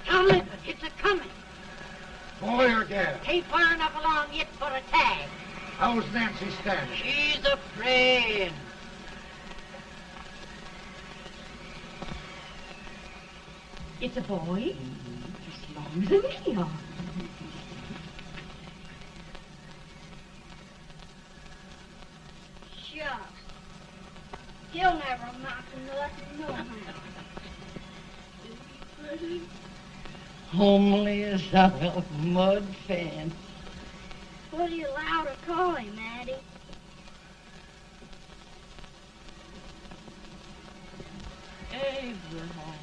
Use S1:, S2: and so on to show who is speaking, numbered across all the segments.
S1: Now look, it's a-coming.
S2: Boy or gal?
S1: Ain't far enough along yet for a tag.
S2: How's Nancy standing?
S1: She's afraid.
S3: It's a boy, as long as a me are.
S4: Shucks. He'll never amount to nothing, no how.
S1: Homely as a mud fan.
S4: What do you allow to call him, Addie?
S1: Abraham.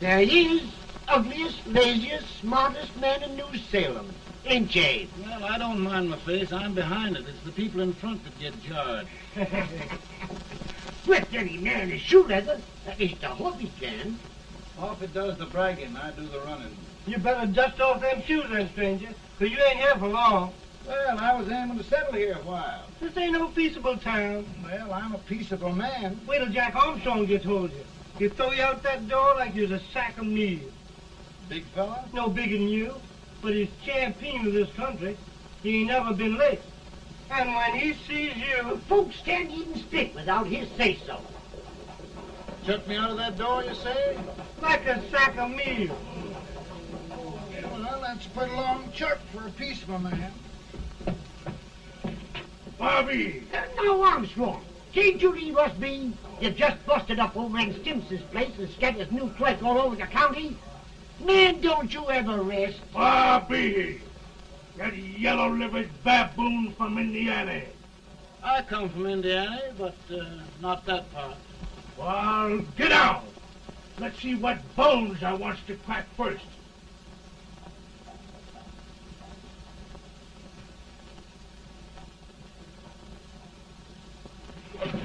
S5: There he is, ugliest, laziest, smartest man in New Salem. Ain't ye?
S6: Well, I don't mind my face. I'm behind it. It's the people in front that get jarred.
S5: With any man is shoe leather, at least I hope he can.
S6: Off it does the bragging, I do the running.
S2: You better dust off them shoes then, stranger, 'cause you ain't here for long.
S6: Well, I was aiming to settle here a while.
S2: This ain't no peaceable town.
S6: Well, I'm a peaceable man.
S2: Wait till Jack Armstrong gets hold of you. He'll throw you out that door like you're a sack of meal.
S6: Big fella?
S2: No bigger than you, but he's champion of this country. He ain't never been late. And when he sees you...
S5: Folks can't even speak without his say-so.
S6: Took me out of that door, you say?
S2: like a sack of meal.
S6: Well, that's a pretty long chirp for a peaceable man.
S5: Bobby! Now, Armstrong, can't you leave us be? You just busted up over in Stimpson's place and scattered new clerk all over the county. Man, don't you ever rest.
S7: Bobby! That yellow-livered baboon from Indiana.
S6: I come from Indiana, but not that part.
S7: Well, get out. Let's see what bones I wants to crack first.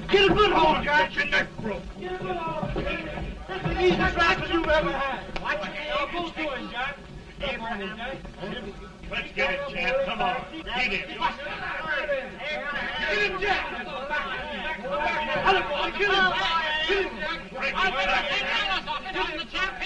S2: Get a good hold, Jack.
S7: Your neck broke.
S2: Get a good hold. That's the easiest rifle you've ever had. Watch it. Now, both doing, Jack.
S7: Abraham. Let's get it, Jack. Come on. Get it.
S2: Get him, Jack. Get him, boy. Get him. Get him, Jack.
S7: Break it, Jack.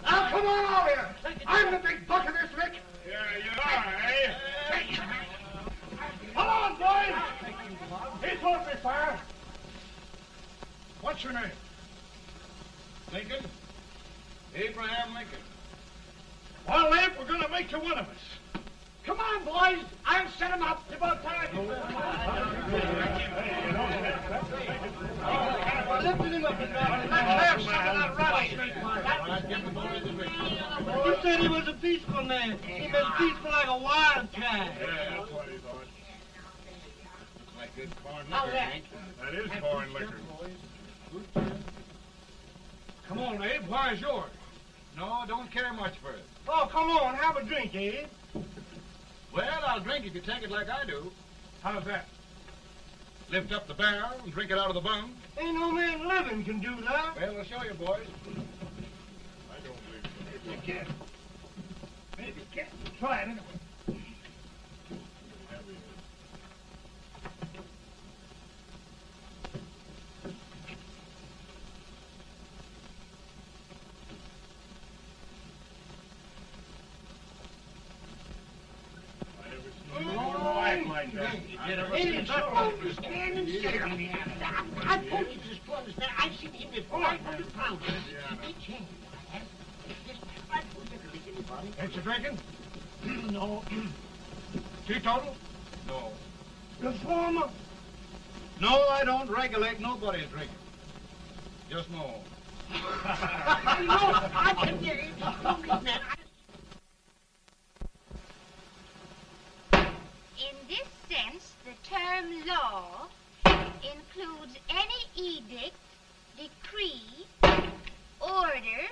S2: Now, come on over here. I'm the big buck of this lick.
S7: Yeah, you are, eh?
S2: Come on, boys. He's open fire.
S7: What's your name? Lincoln? Abraham Lincoln. Well, Abe, we're going to make you one of us.
S2: Come on, boys. I'll set him up. It's about time. Lifted him up and down. Let's have some of that rattlesnake. You said he was a peaceful man. He was peaceful like a wildcat.
S7: Yeah, that's what he thought. Looks like good corn liquor, Hank. That is corn liquor.
S2: Come on, Abe. Where's yours?
S6: No, don't care much for it.
S2: Oh, come on. Have a drink, Abe.
S6: Well, I'll drink if you take it like I do.
S2: How's that?
S6: Lift up the barrel and drink it out of the bung.
S2: Ain't no man living can do that.
S6: Well, I'll show you, boys.
S7: I don't believe so.
S2: You can. Maybe you can. Try it anyway.
S7: Like that.
S5: I told you this brother's there. I've seen him with 500 pounds. I told you to anybody.
S2: Ain't you drinking?
S5: No.
S2: Teetotal?
S7: No.
S2: Reformer?
S7: No, I don't regulate nobody's drinking. Just my own.
S5: I can get it. Don't mean that.
S8: In this sense, the term law includes any edict, decree, order,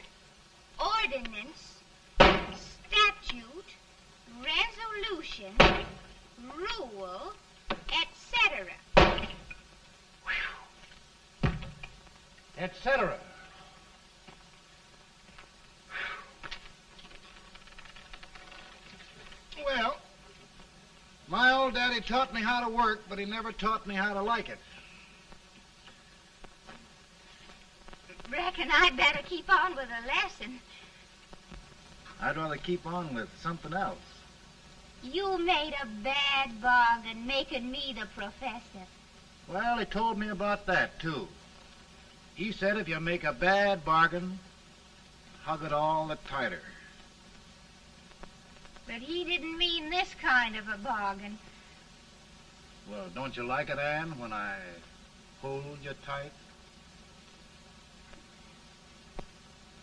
S8: ordinance, statute, resolution, rule, etc.
S7: Etc. Well, my old daddy taught me how to work, but he never taught me how to like it.
S8: Reckon I'd better keep on with the lesson.
S7: I'd rather keep on with something else.
S8: You made a bad bargain making me the professor.
S7: Well, he told me about that, too. He said if you make a bad bargain, hug it all the tighter.
S8: But he didn't mean this kind of a bargain.
S7: Well, don't you like it, Ann, when I hold you tight?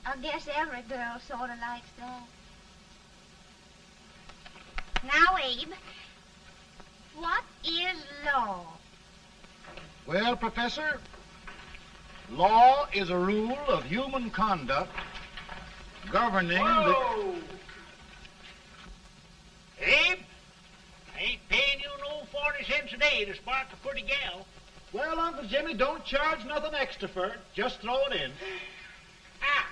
S8: I guess every girl sort of likes that. Now, Abe, what is law?
S7: Well, Professor, law is a rule of human conduct governing
S5: Whoa! Abe, I ain't paying you no 40 cents a day to spark a pretty gal.
S7: Well, Uncle Jimmy, don't charge nothing extra for it. Just throw it in.
S5: Ah.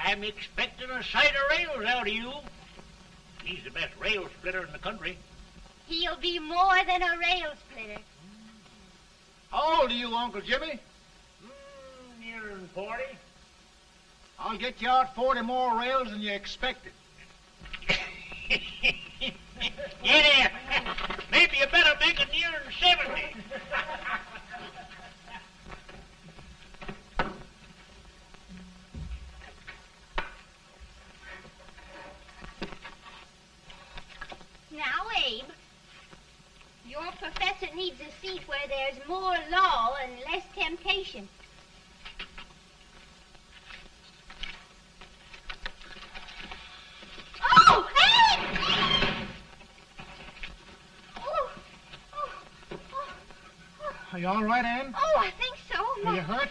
S5: I'm expecting a sight of rails out of you. He's the best rail splitter in the country.
S8: He'll be more than a rail splitter.
S7: How old are you, Uncle Jimmy?
S5: Nearing 40.
S7: I'll get you out 40 more rails than you expected.
S5: Get in. Maybe you better make it nearing 70.
S8: Now, Abe, your professor needs a seat where there's more law and less temptation. Oh, Abe!
S7: Are you all right, Ann?
S8: Oh, I think so.
S7: Are you hurt?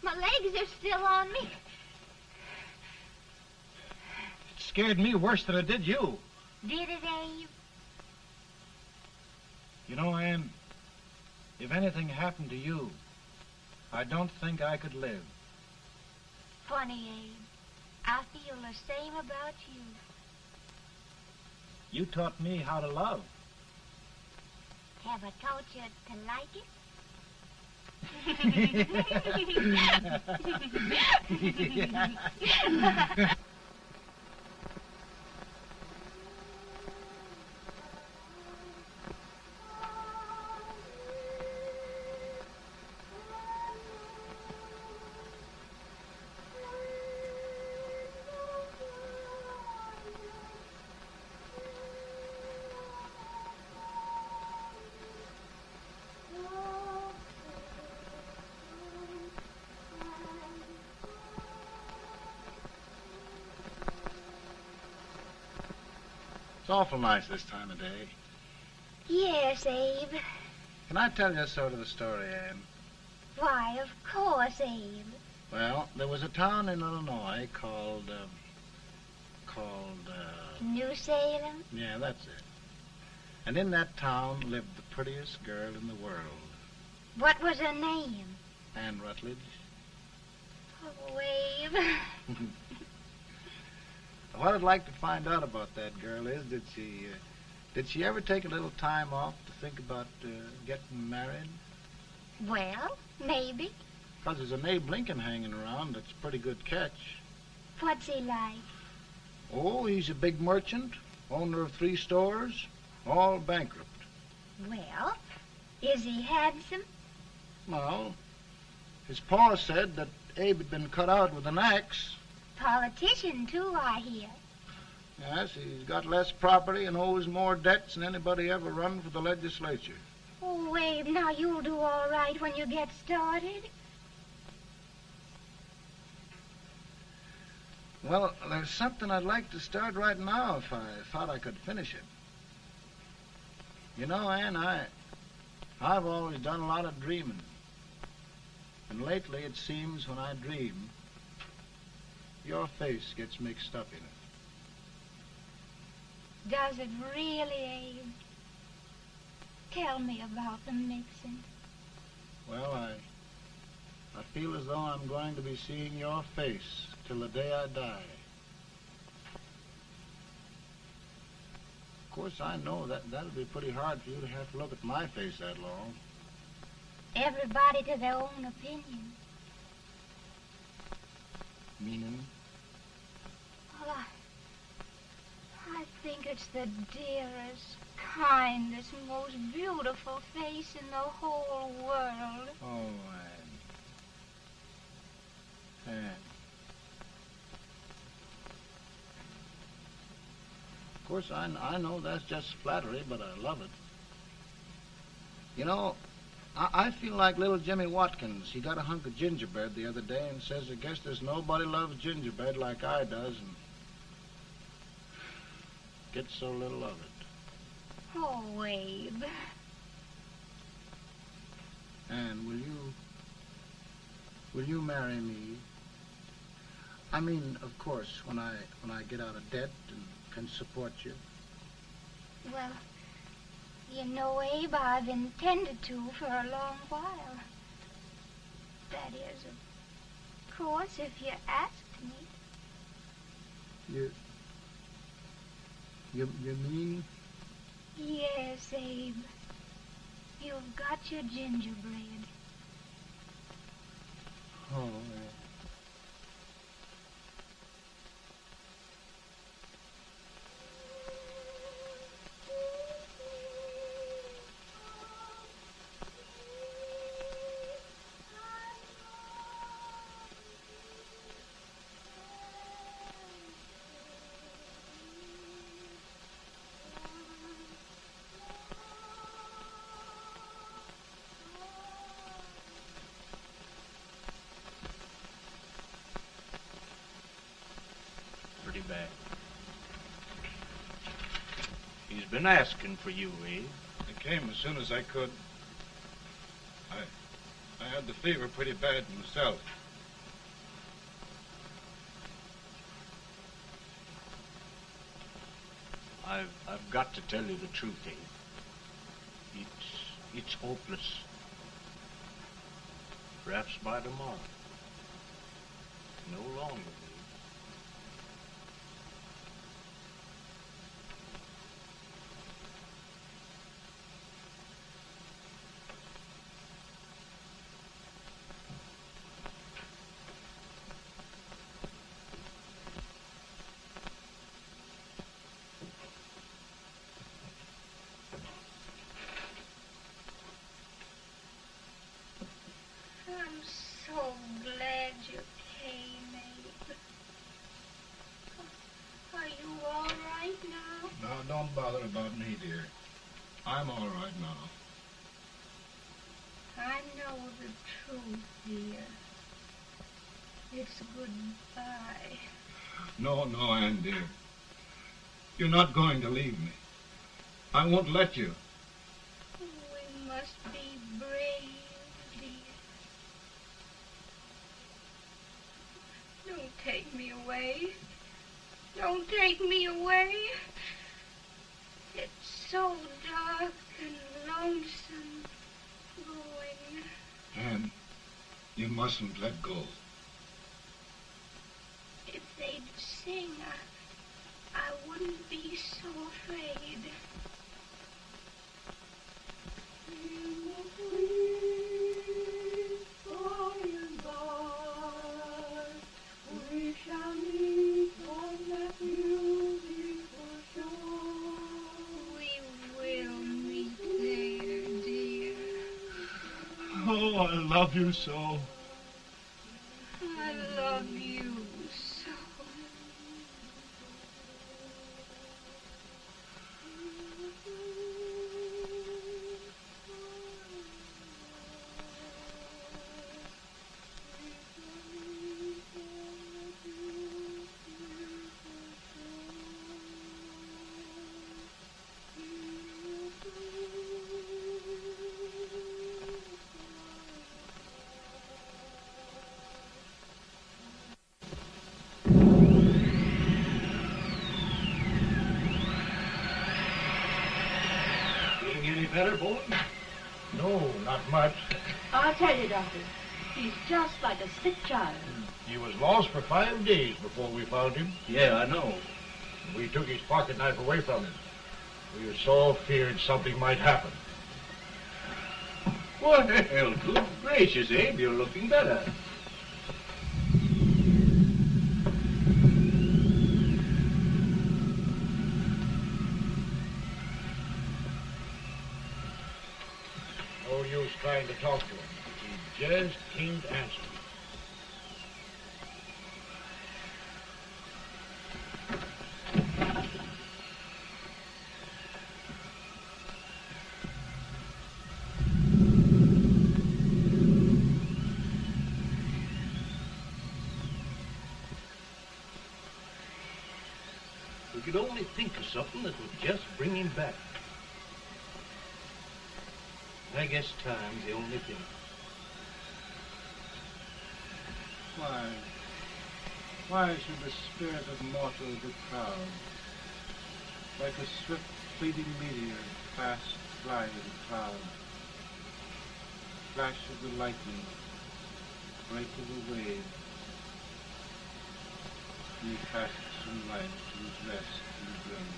S8: My legs are still on me.
S7: It scared me worse than it did you.
S8: Did it, Abe?
S7: You know, Ann, if anything happened to you, I don't think I could live.
S8: Funny, Abe. I feel the same about you.
S7: You taught me how to love.
S8: Have I taught you to like it?
S7: It's awful nice this time of day.
S8: Yes, Abe.
S7: Can I tell you sort of the story, Ann?
S8: Why, of course, Abe.
S7: Well, there was a town in Illinois called,
S8: New Salem?
S7: yeah, that's it. And in that town lived the prettiest girl in the world,
S8: What was her name?
S7: Ann Rutledge.
S8: Oh, Abe.
S7: What I'd like to find out about that girl is, did she ever take a little time off to think about getting married?
S8: Well, maybe.
S7: Because there's an Abe Lincoln hanging around that's a pretty good catch.
S8: What's he like?
S7: Oh, he's a big merchant, owner of 3 stores, all bankrupt.
S8: Well, is he handsome?
S7: Well, his pa said that Abe had been cut out with an axe.
S8: Politician, too, I hear.
S7: Yes, he's got less property and owes more debts than anybody ever run for the legislature.
S8: Oh, Abe, now you'll do all right when you get started.
S7: Well, there's something I'd like to start right now if I thought I could finish it. You know, Ann, I've always done a lot of dreaming. And lately it seems when I dream, your face gets mixed up in it.
S8: Does it really, Abe? Tell me about the mixing.
S7: Well, I feel as though I'm going to be seeing your face till the day I die. Of course, I know that'll be pretty hard for you to have to look at my face that long.
S8: Everybody to their own opinion.
S7: Meaning?
S8: Well, I think it's the dearest, kindest, most beautiful face in the whole world.
S7: Oh, Ann. Of course, I know that's just flattery, but I love it. You know, I feel like little Jimmy Watkins. He got a hunk of gingerbread the other day and says, I guess there's nobody loves gingerbread like I does, and gets so little of it.
S8: Oh, Abe.
S7: Ann, will you marry me? I mean, of course, when I get out of debt and can support you.
S8: Well, you know, Abe, I've intended to for a long while. That is, of course, if you asked me.
S7: You mean?
S8: Yes, Abe. You've got your gingerbread.
S7: Oh,
S9: Bad. He's been asking for you, Abe.
S7: I came as soon as I could. I had the fever pretty bad myself.
S9: I've got to tell you the truth, Abe. It's hopeless. Perhaps by tomorrow. No longer.
S8: I'm so glad you came, Abe. Are you all right now?
S7: No, don't bother about me, dear. I'm all right now.
S8: I know the truth, dear. It's goodbye.
S7: No, Ann, dear. You're not going to leave me. I won't let you.
S8: We must be brave, dear. Don't take me away. Don't take me away. It's so dark and lonesome going.
S7: Ann, you mustn't let go.
S8: If they'd sing, I wouldn't be so afraid. We shall meet on that beautiful shore. We will meet there, dear.
S7: Oh, I love you so.
S8: I love you so.
S9: better, boy?
S6: No, not much.
S3: I'll tell you, Doctor, he's just like a sick child.
S6: He was lost for 5 days before we found him.
S9: Yeah, I know.
S6: We took his pocket knife away from him. We were so feared something might happen.
S9: Well, good gracious, Abe, you're looking better.
S6: No use trying to talk to him. He just can't answer.
S9: We could only think of something that would just bring him back. I guess time's the only thing.
S10: Why should the spirit of mortal be proud? Like a swift fleeting meteor, fast flying cloud. Flash of the lightning, break of the wave. He passes from life to his rest in the grave.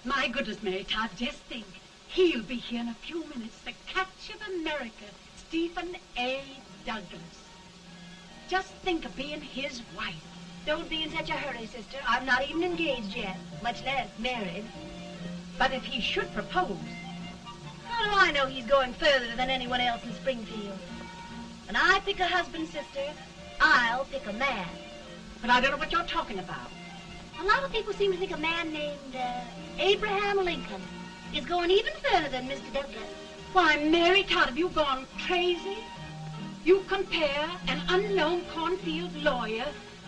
S3: My goodness, Mary Todd, just think. He'll be here in a few minutes. The catch of America, Stephen A. Douglas. Just think of being his wife.
S11: Don't be in such a hurry, sister. I'm not even engaged yet, much less married.
S3: But if he should propose...
S11: How do I know he's going further than anyone else in Springfield? When I pick a husband, sister, I'll pick a man.
S3: But I don't know what you're talking about.
S11: A lot of people seem to think a man named Abraham Lincoln is going even further than Mr. Douglas.
S3: Why, Mary Todd, have you gone crazy? You compare an unknown cornfield lawyer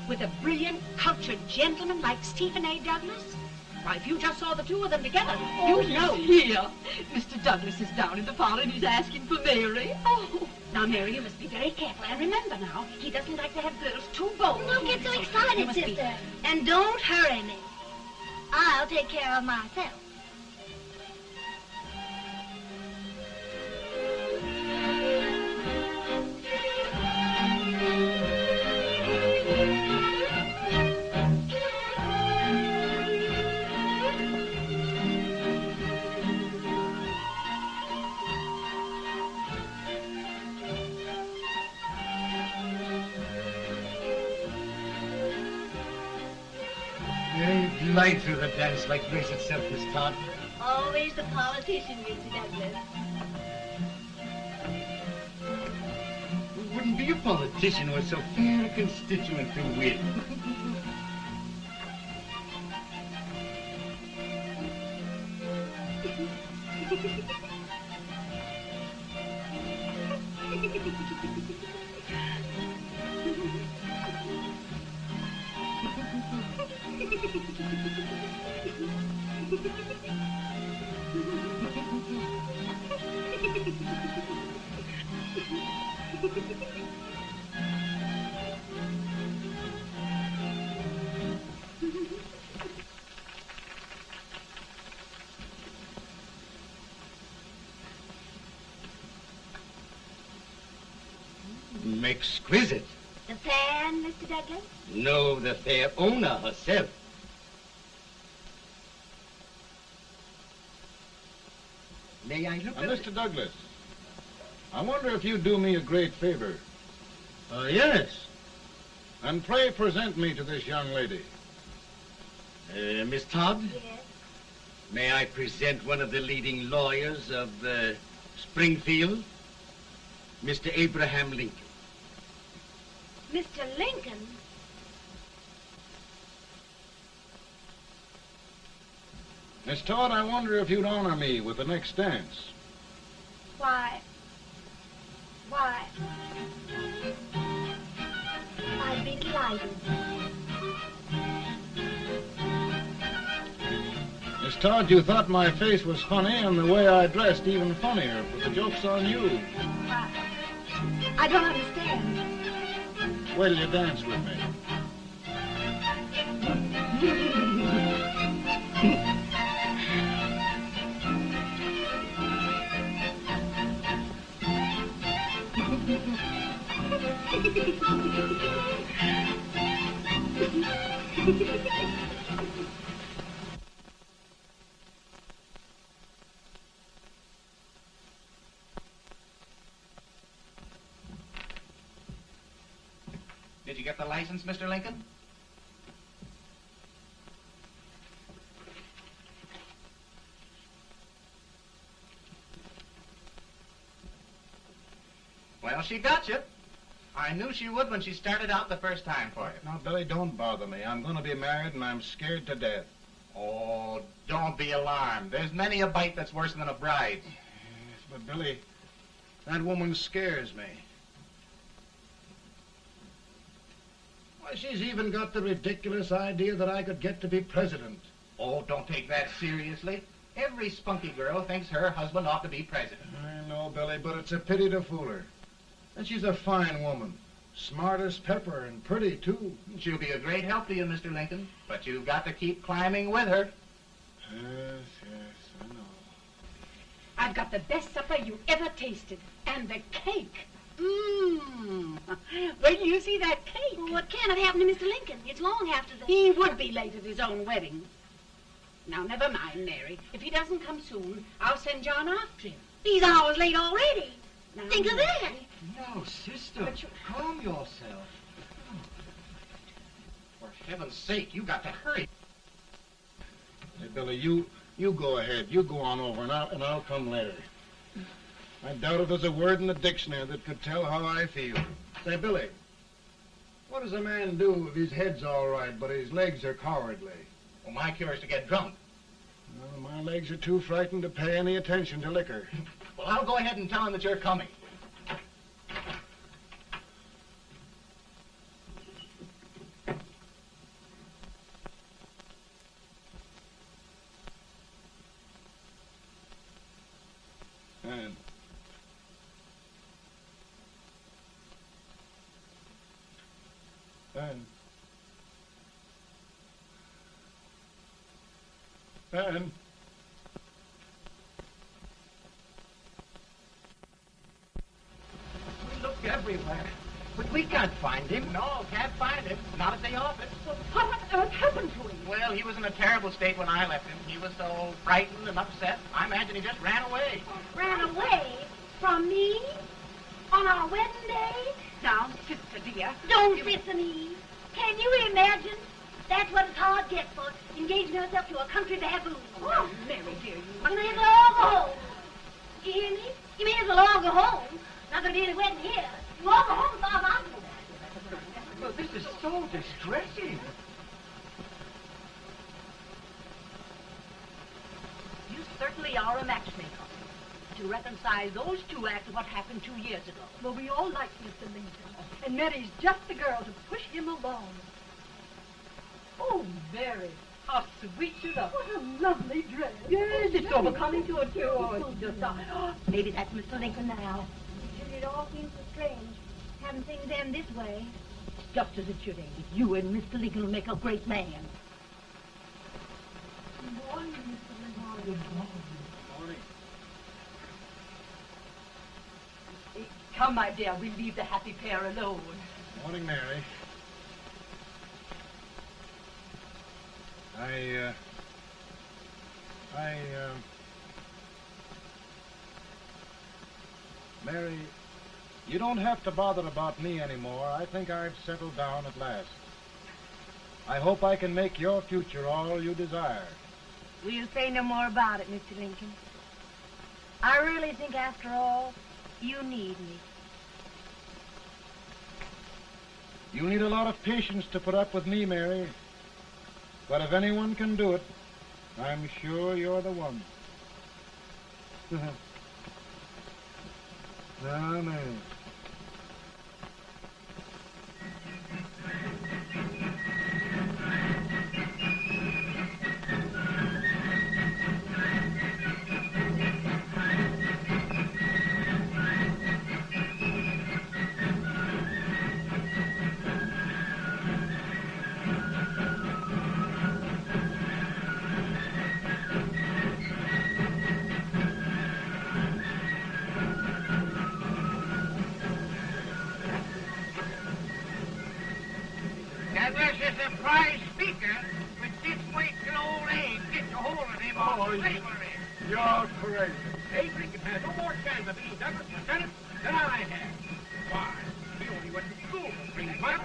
S3: with a brilliant, cultured gentleman like Stephen A. Douglas? Why, if you just saw the two of them together,
S12: Oh,
S3: you'd know.
S12: Here. Mr. Douglas is down in the parlor and he's asking for Mary. Oh.
S3: Now, Mary, you must be very careful. And remember now, he doesn't like to have girls too bold.
S11: Don't get so
S3: You
S11: excited,
S3: must be-
S11: sister. And don't hurry me. I'll take care of myself.
S5: You glide through the dance like grace itself, Miss Todd.
S11: Always the politician, Mr. Douglas.
S5: Who wouldn't be a politician with so fair a constituent to win? Exquisite.
S11: The fan, Mr. Douglas?
S5: No, the fair owner herself. May I look at it?
S7: Mr. Douglas, I wonder if you'd do me a great favor.
S5: Yes.
S7: And pray present me to this young lady.
S5: Miss Todd?
S11: Yes.
S5: May I present one of the leading lawyers of Springfield, Mr. Abraham Lincoln.
S11: Mr. Lincoln?
S7: Miss Todd, I wonder if you'd honor me with the next dance.
S11: Why? I'd be delighted.
S7: Miss Todd, you thought my face was funny and the way I dressed even funnier, but the joke's on you.
S11: I don't understand.
S7: Wait till you dance with me.
S13: Did you get the license, Mr. Lincoln? Well, she got you. I knew she would when she started out the first time for you.
S7: Now, Billy, don't bother me. I'm going to be married and I'm scared to death.
S13: Oh, don't be alarmed. There's many a bite that's worse than a bride.
S7: Yes, but Billy, that woman scares me. Why, she's even got the ridiculous idea that I could get to be president.
S13: Oh, don't take that seriously. Every spunky girl thinks her husband ought to be president.
S7: I know, Billy, but it's a pity to fool her. And she's a fine woman. Smart as pepper and pretty, too.
S13: She'll be a great help to you, Mr. Lincoln. But you've got to keep climbing with her.
S7: Yes, I know.
S3: I've got the best supper you ever tasted. And the cake. Mmm. When you see that cake.
S11: Well, what can have happened to Mr. Lincoln? It's long after the...
S3: He would be late at his own wedding. Now, never mind, Mary. If he doesn't come soon, I'll send John after him.
S11: He's hours late already.
S3: Now,
S11: Think of that.
S5: No, sister. Calm yourself.
S13: For heaven's sake, you got to hurry.
S7: Hey, Billy, you go ahead. You go on over, and I'll come later. I doubt if there's a word in the dictionary that could tell how I feel. Say, Billy, what does a man do if his head's all right, but his legs are cowardly?
S13: Well, my cure is to get drunk.
S7: Well, my legs are too frightened to pay any attention to liquor.
S13: Well, I'll go ahead and tell him that you're coming.
S6: Ann.
S13: We looked everywhere, but we can't find him. No, can't find him. Not at the office.
S3: Well, what on earth happened to him?
S13: Well, he was in a terrible state when I left him. He was so frightened and upset. I imagine he just ran away.
S8: Ran away from me on our wedding day?
S3: Now, sister dear.
S8: Don't listen, Eve. Can you imagine? That's what it's hard gets for engaging herself to a country baboon.
S3: Oh, Mary, dear,
S8: You may as well all go home. You hear me? You may as well all go home. Not gonna be any wedding here. You all go home as far as I'm concerned.
S13: Well, this is so distressing.
S11: You certainly are a matchmaker. To reconcile those two after what happened 2 years ago.
S3: Well, we all like Mr. Lincoln, and Mary's just the girl to push him along. Oh, Mary, how sweet you look. What a lovely dress.
S11: Yes, it's overcoming to it, too. Oh, it's just... maybe that's Mr. Lincoln now.
S8: It all seems so strange, having things end this way.
S11: It's just as it should end. You and Mr. Lincoln will make a great man.
S3: Good morning, Mr. Lincoln.
S11: Good morning.
S10: Morning.
S11: Come, my dear, we'll leave the happy pair alone.
S10: Morning, Mary. Mary, you don't have to bother about me anymore. I think I've settled down at last. I hope I can make your future all you desire.
S11: We'll say no more about it, Mr. Lincoln. I really think, after all, you need me.
S10: You need a lot of patience to put up with me, Mary. But if anyone can do it, I'm sure you're the one. Now, Mary.
S5: Douglas is a prize speaker, but this way till old age gets a hold of him on slavery.
S6: You're crazy.
S13: Abe Lincoln has no more chance of being Douglas Lieutenant than I have. Why, he only went to school for 3 months.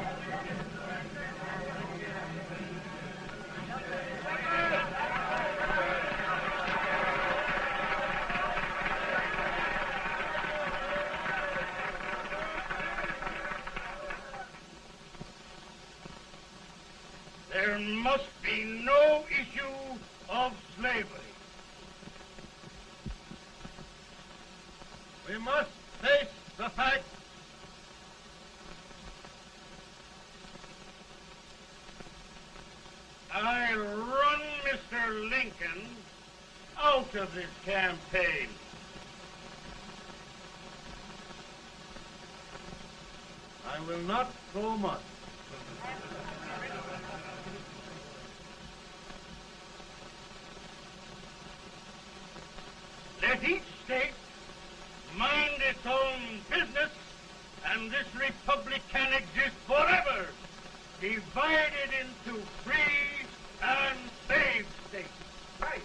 S6: There must be no issue of slavery. We must face the fact I run Mr. Lincoln out of this campaign. I will not throw much. Let each state mind its own business, and this republic can exist forever, divided into free and slave states.
S13: Right.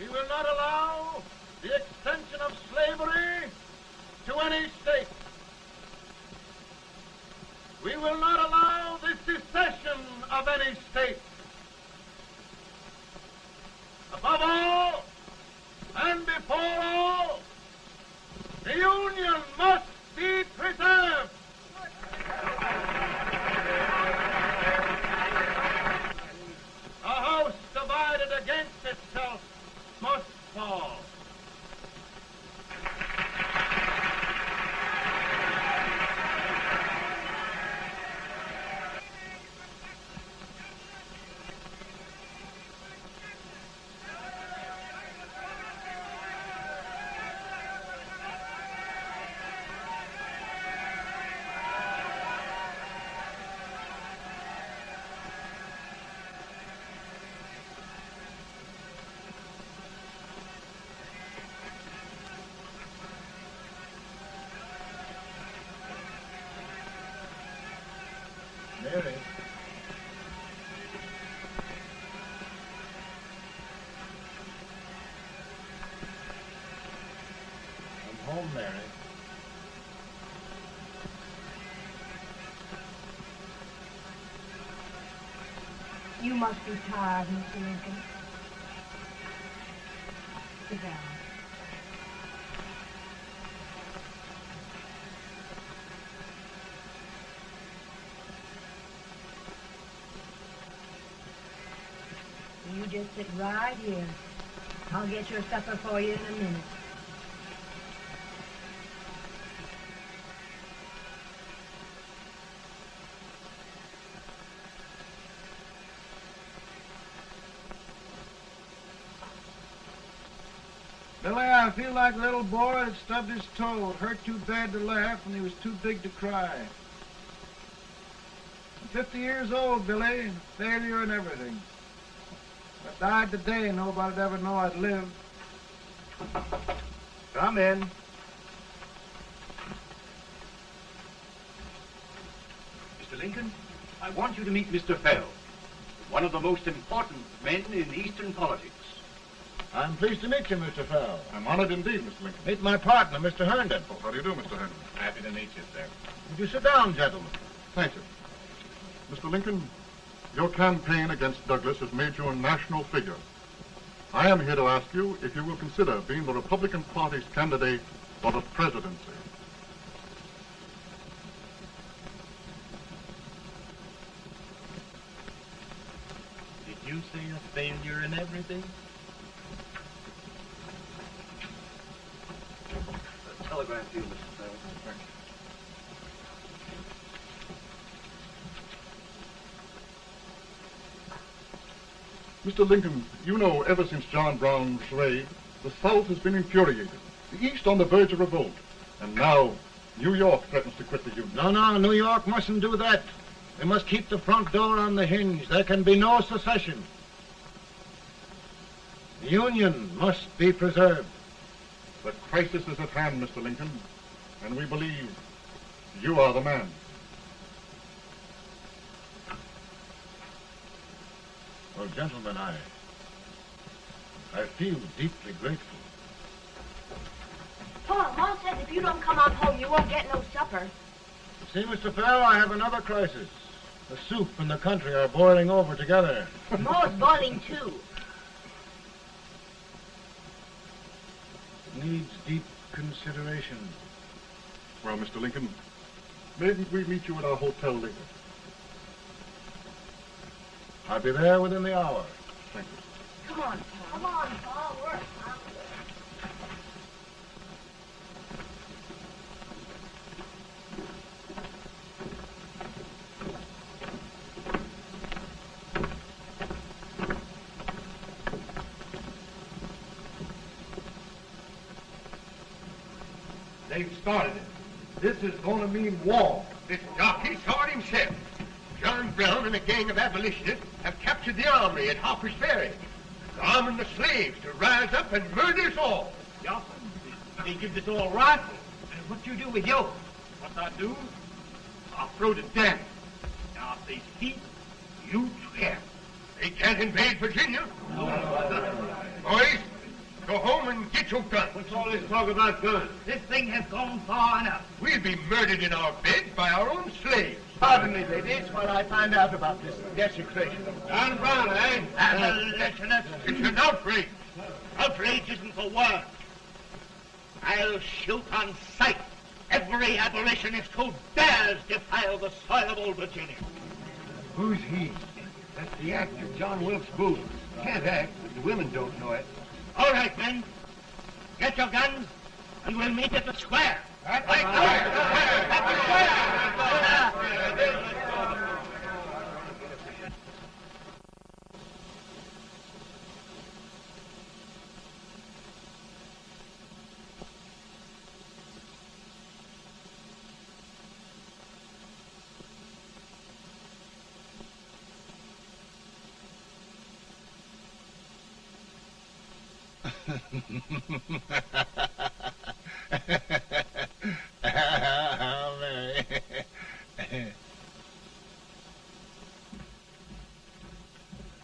S6: We will not allow the extension of slavery to any state. We will not allow the secession of any state. Above all, and before all, the Union must be preserved. A house divided against itself must fall.
S10: home, Mary.
S11: You must be tired, Mr. Lincoln. Sit down. You just sit right here. I'll get your supper for you in a minute.
S10: Billy, I feel like a little boy that stubbed his toe. It hurt too bad to laugh, and he was too big to cry. I'm 50 years old, Billy, failure and everything. If I died today, nobody'd ever know I'd lived. Come in.
S13: Mr. Lincoln, I want you to meet Mr. Fell, one of the most important men in Eastern politics.
S10: I'm pleased to meet you, Mr. Fell.
S14: I'm honored indeed, Mr. Lincoln.
S10: Meet my partner, Mr. Herndon.
S14: Oh, how do you do, Mr. Herndon?
S13: Happy to meet you, sir.
S10: Would you sit down, gentlemen?
S14: Thank you. Mr. Lincoln, your campaign against Douglas has made you a national figure. I am here to ask you if you will consider being the Republican Party's candidate for the presidency.
S13: Did you say a failure in everything? A telegram to you, Mr. Fell.
S14: Thank you. Mr. Lincoln, you know ever since John Brown's raid, the South has been infuriated, the East on the verge of revolt, and now New York threatens to quit the Union.
S10: No, New York mustn't do that. They must keep the front door on the hinge. There can be no secession. The Union must be preserved.
S14: The crisis is at hand, Mr. Lincoln, and we believe you are the man.
S10: Well, gentlemen, I feel deeply grateful.
S11: Paul, Mom says if you don't come on home, you won't get no supper.
S10: See, Mr. Fell, I have another crisis. The soup and the country are boiling over together.
S11: More's boiling, too.
S10: Needs deep consideration.
S14: Well, Mr. Lincoln, maybe we meet you at our hotel later.
S10: I'll be there within the hour.
S14: Thank you.
S11: Come on, Paul. Come on, Paul. We're hungry.
S6: They've started it. This is going to mean war. This jockey saw it himself. John Brown and a gang of abolitionists have captured the armory at Harper's Ferry. They're arming the slaves to rise up and murder us all.
S13: Johnson, they give us all rifles. And what you do with yours? What I do?
S6: I'll throw to death.
S13: Now, if they speak, you swear.
S6: They can't invade Virginia. Boys, go home and get your guns.
S13: What's all this talk about guns? This thing has gone far enough.
S6: We'll be murdered in our beds by our own slaves.
S5: Pardon me, ladies, while I find out about this desecration of
S6: John Brown, eh?
S13: Abolitionists.
S6: It's an outrage.
S13: Outrage isn't the word. I'll shoot on sight every abolitionist who dares defile the soil of old Virginia.
S6: Who's he? That's the actor, John Wilkes Booth. Can't act, but the women don't know it.
S13: All right, men. Get your guns, and we'll meet at the square.
S6: At the square!
S13: At the square!
S10: Mary.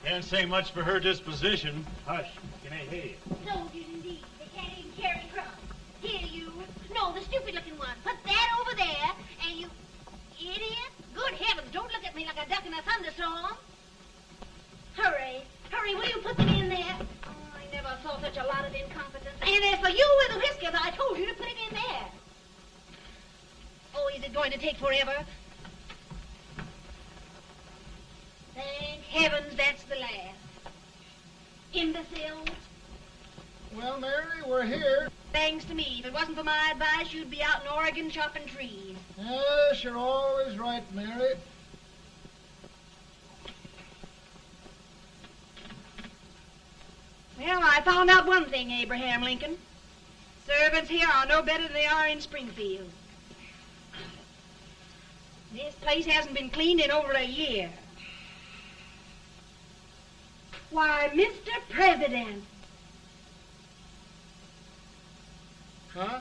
S15: Can't say much for her disposition. Hush, can I hear you?
S4: Soldiers indeed. They can't even carry crumbs. Here, you.
S11: And as for you with the whiskers, I told you to put it in there. Oh, is it going to take forever? Thank heavens that's the last. Imbeciles.
S10: Well, Mary, we're here.
S11: Thanks to me. If it wasn't for my advice, you'd be out in Oregon chopping trees.
S10: Yes, you're always right, Mary.
S11: Well, I found out one thing, Abraham Lincoln. Servants here are no better than they are in Springfield. This place hasn't been cleaned in over a year. Why, Mr. President.
S10: Huh?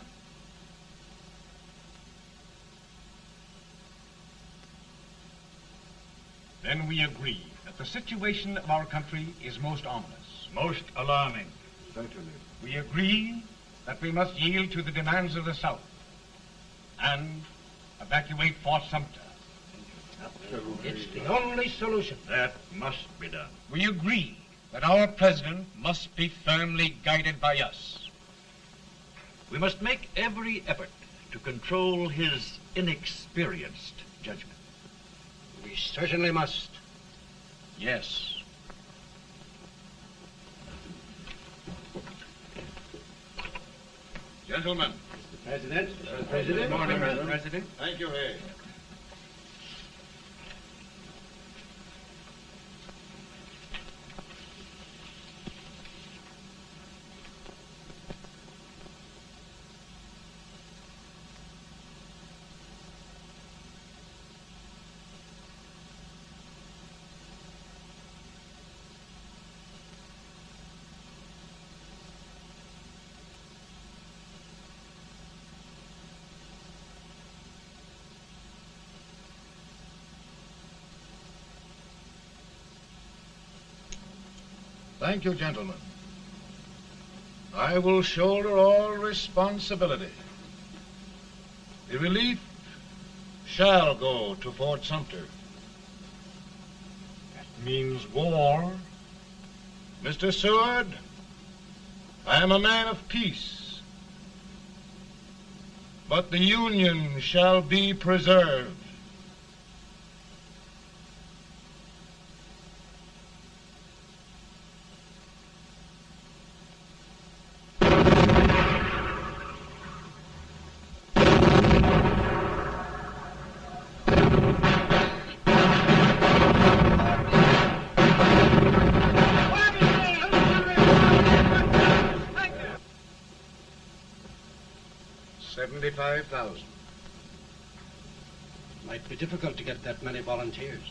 S9: Then we agree that the situation of our country is most ominous.
S6: Most alarming.
S14: Certainly.
S9: We agree that we must yield to the demands of the South and evacuate Fort Sumter.
S5: It's the only solution.
S6: That must be done.
S9: We agree that our president must be firmly guided by us.
S6: We must make every effort to control his inexperienced judgment.
S5: We certainly must.
S9: Yes.
S10: Gentlemen.
S5: Mr. President. Mr.
S10: President.
S5: Good morning,
S10: Mr.
S5: President.
S10: Thank you, Hay. Thank you, gentlemen. I will shoulder all responsibility. The relief shall go to Fort Sumter. That means war. Mr. Seward, I am a man of peace. But the Union shall be preserved. $75,000.
S5: Might be difficult to get that many volunteers.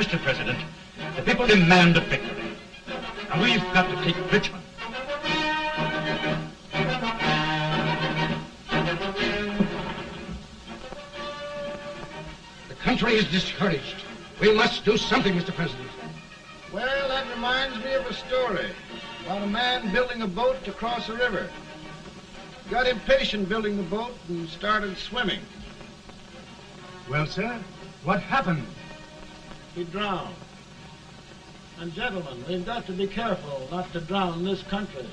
S15: Mr. President, the people demand a victory. And we've got to take Richmond.
S5: The country is discouraged. We must do something, Mr. President.
S7: Well, that reminds me of a story about a man building a boat to cross a river. He got impatient building the boat and started swimming.
S10: Well, sir, what happened?
S2: He drowned. And gentlemen, we've got to be careful not to drown in this country.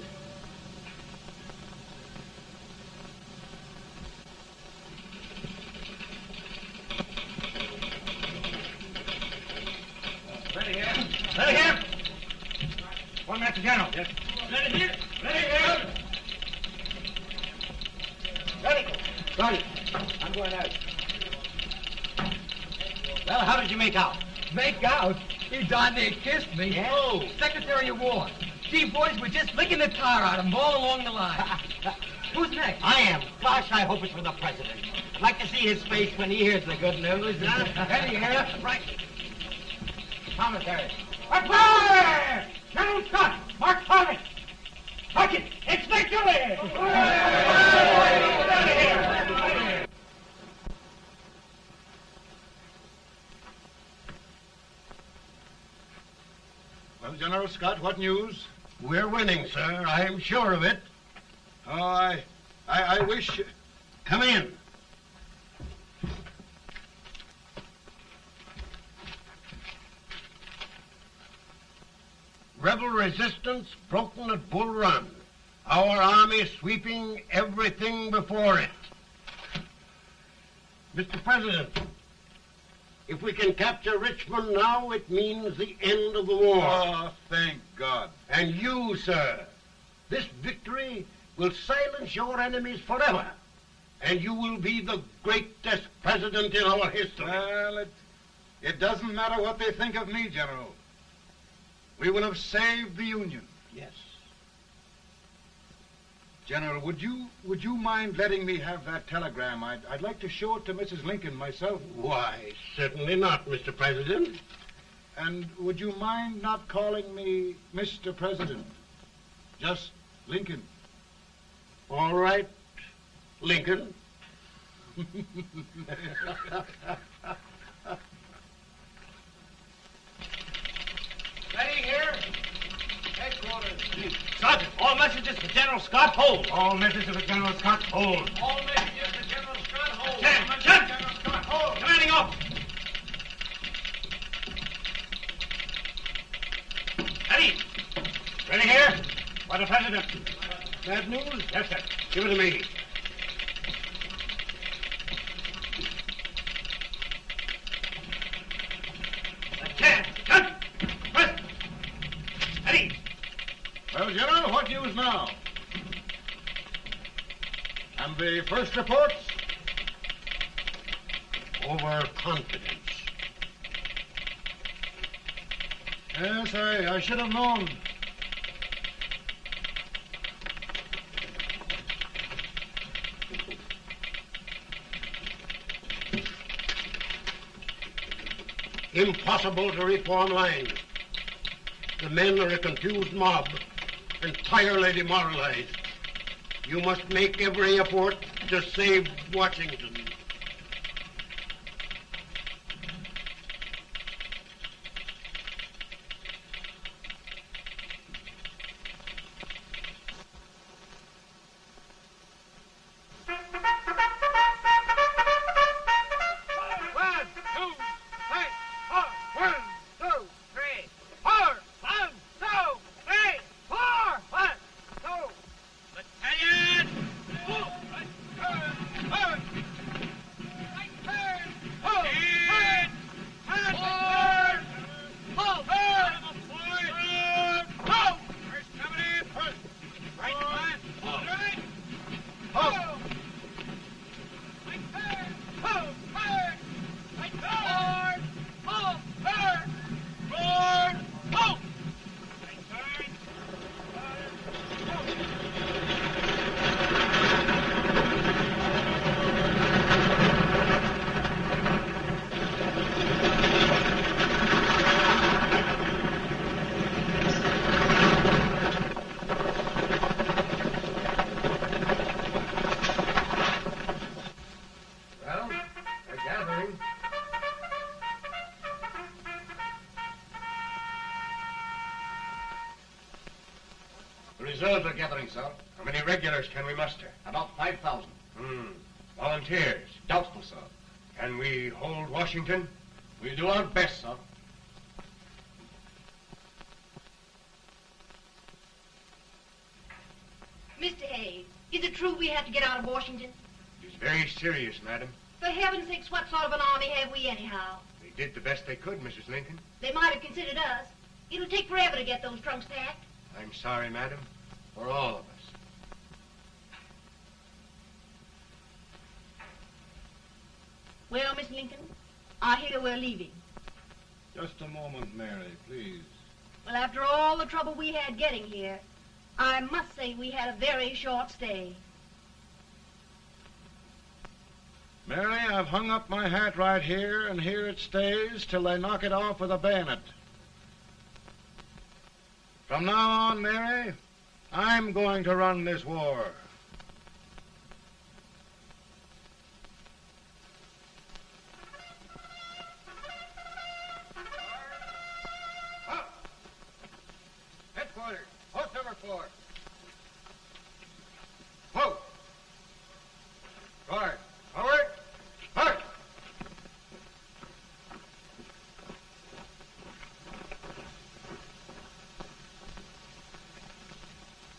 S9: Ready here. Ready here. 1 minute to General. Yes. Ready here. Ready here.
S5: Ready. Ready. I'm going out. Well, how did you make out?
S16: Make out? He darn near kissed me.
S5: Yeah?
S16: Oh, Secretary of War. Gee, boys, we're just licking the tar out of him all along the line. Who's next?
S5: I am. Gosh, I hope it's for the president. I'd like to see his face when he hears the good news. Ready here. Right. Commissary.
S6: Fire! General Scott, Mark Thomas. Sergeant, it's victory!
S7: Well, General Scott, what news?
S13: We're winning, sir. I'm sure of it.
S7: Oh, I wish...
S13: Come in. Rebel resistance broken at Bull Run. Our army sweeping everything before it. Mr. President, if we can capture Richmond now, it means the end of the war.
S7: Oh, thank God.
S13: And you, sir, this victory will silence your enemies forever. And you will be the greatest president in our history.
S7: Well, it doesn't matter what they think of me, General. We will have saved the Union.
S13: Yes.
S7: General, would you mind letting me have that telegram? I'd like to show it to Mrs. Lincoln myself.
S13: Why, certainly not, Mr. President.
S7: And would you mind not calling me Mr. President? Just Lincoln.
S13: All right, Lincoln.
S6: Ready here. Headquarters. Sergeant, all messages for General Scott, hold.
S9: All messages for General Scott, hold.
S6: All messages for General Scott, hold. General Scott, hold. Commanding officer. Ready.
S9: Ready here? For the President.
S13: Bad news?
S9: Yes, sir.
S13: Give it to me.
S7: Well, General, what news now? And the first reports?
S13: Overconfidence.
S7: Yes, I should have known.
S13: Impossible to reform lines. The men are a confused mob, entirely demoralized. You must make every effort to save Washington.
S9: reserves are gathering, sir.
S15: How many regulars can we muster?
S9: About 5,000.
S15: Volunteers?
S9: Doubtful, sir.
S15: Can we hold Washington?
S9: We'll do our best, sir.
S11: Mr. Hayes, is it true we have to get out of Washington?
S15: It is very serious, madam.
S11: For heaven's sakes, what sort of an army have we anyhow?
S15: They did the best they could, Mrs. Lincoln.
S11: They might have considered us. It'll take forever to get those trunks packed.
S15: I'm sorry, madam, for all of us.
S11: Well, Miss Lincoln, I hear we're leaving.
S10: Just a moment, Mary, please.
S11: Well, after all the trouble we had getting here, I must say we had a very short stay.
S10: Mary, I've hung up my hat right here, and here it stays till they knock it off with a bayonet. From now on, Mary, I'm going to run this war.
S9: Headquarters, post number 4. Whoa! Guard, forward, march!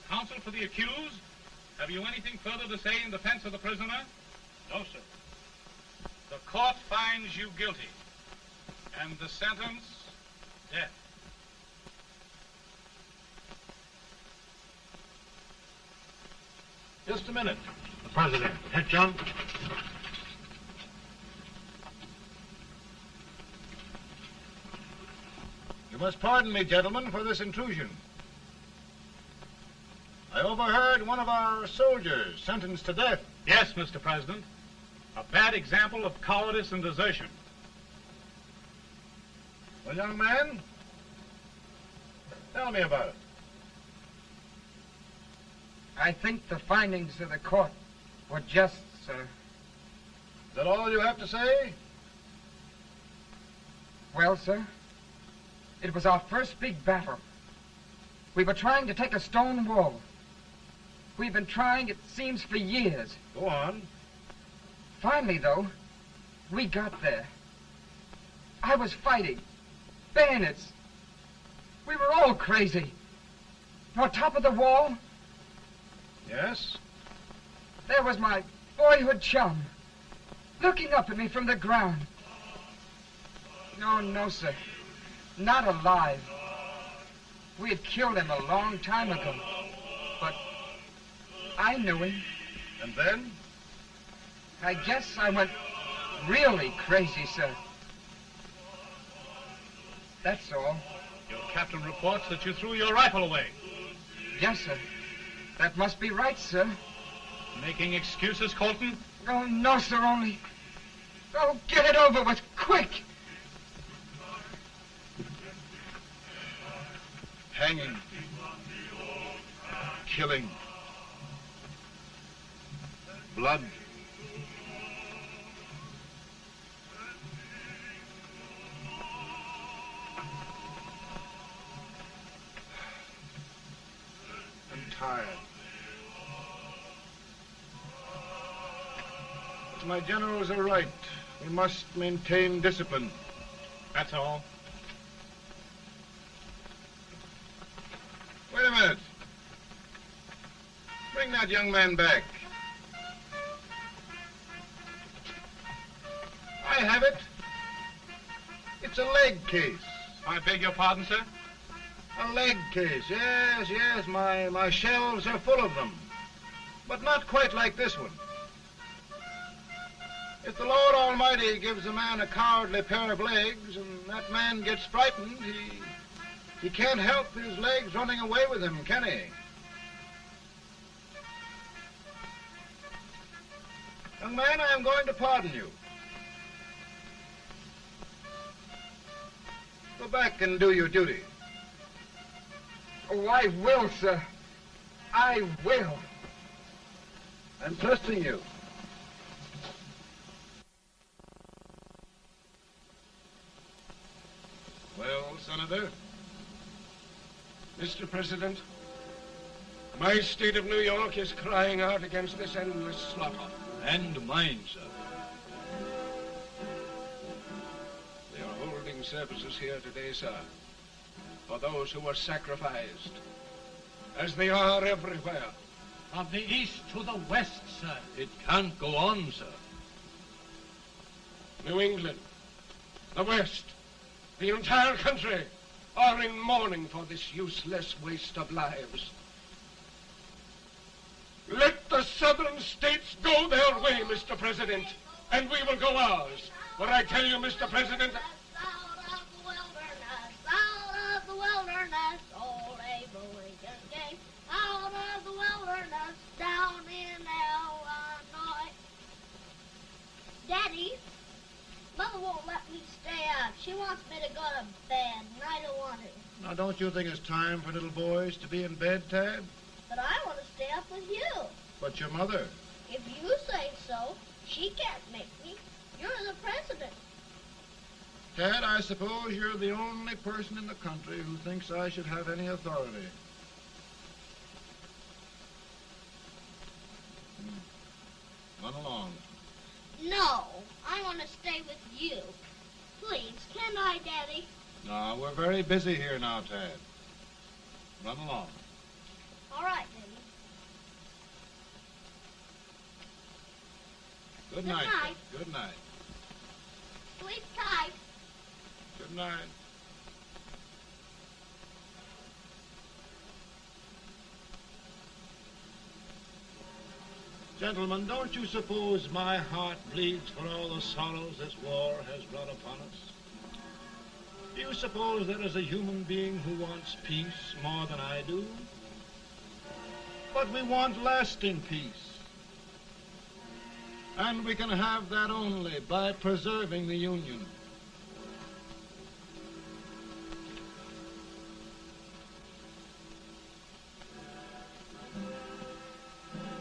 S17: Counsel for the accused, have you anything further to say in defense of the prisoner? No, sir. The court finds you guilty, and the sentence, death.
S10: Just a minute.
S13: The President. Head, John.
S10: You must pardon me, gentlemen, for this intrusion. I overheard one of our soldiers sentenced to death.
S17: Yes, Mr. President. A bad example of cowardice and desertion.
S10: Well, young man, tell me about it.
S18: I think the findings of the court were just, sir.
S10: Is that all you have to say?
S18: Well, sir, it was our first big battle. We were trying to take a stone wall. We've been trying, it seems, for years.
S10: Go on.
S18: Finally, though, we got there. I was fighting. Bayonets. We were all crazy. On top of the wall,
S10: Yes?
S18: there was my boyhood chum, looking up at me from the ground. No, sir. Not alive. We had killed him a long time ago. But I knew him.
S10: And then?
S18: I guess I went really crazy, sir. That's all.
S17: Your captain reports that you threw your rifle away.
S18: Yes, sir. That must be right, sir.
S17: Making excuses, Colton?
S18: Oh, no, sir, only... Oh, get it over with, quick!
S10: Hanging. Killing. Blood. I'm tired. But my generals are right. We must maintain discipline.
S17: That's all.
S10: Wait a minute. Bring that young man back. I have it. It's a leg case.
S17: I beg your pardon, sir?
S10: A leg case, yes. My shelves are full of them. But not quite like this one. If the Lord Almighty gives a man a cowardly pair of legs and that man gets frightened, he can't help his legs running away with him, can he? Young man, I am going to pardon you. Go back and do your duty.
S18: Oh, I will, sir. I will.
S10: I'm trusting you.
S9: Well, Senator? Mr. President,
S19: My state of New York is crying out against this endless slaughter.
S20: And mine, sir.
S19: They are holding services here today, sir, for those who were sacrificed, as they are everywhere.
S20: From the east to the west, sir. It can't go on, sir.
S19: New England, the West, the entire country are in mourning for this useless waste of lives. Let the southern states go their way, Mr. President, and we will go ours. For I tell you, Mr. President,
S4: Out of the wilderness, old Abraham Lincoln came. Out of the wilderness, down in Illinois. Daddy, Mother won't let me stay up. She wants me to go to bed, and I don't want to.
S7: Now, don't you think it's time for little boys to be in bed, Tad?
S4: But I want to stay up with you.
S7: But your mother.
S4: If you say so, she can't make me. You're the president.
S7: Tad, I suppose you're the only person in the country who thinks I should have any authority. Run along.
S4: No, I want to stay with you. Please, can I, Daddy?
S7: No, we're very busy here now, Tad. Run along.
S4: All right, Daddy.
S7: Good
S4: night.
S7: night. Good night.
S4: Sleep tight.
S7: Good night. Gentlemen, don't you suppose my heart bleeds for all the sorrows this war has brought upon us? Do you suppose there is a human being who wants peace more than I do? But we want lasting peace. And we can have that only by preserving the Union.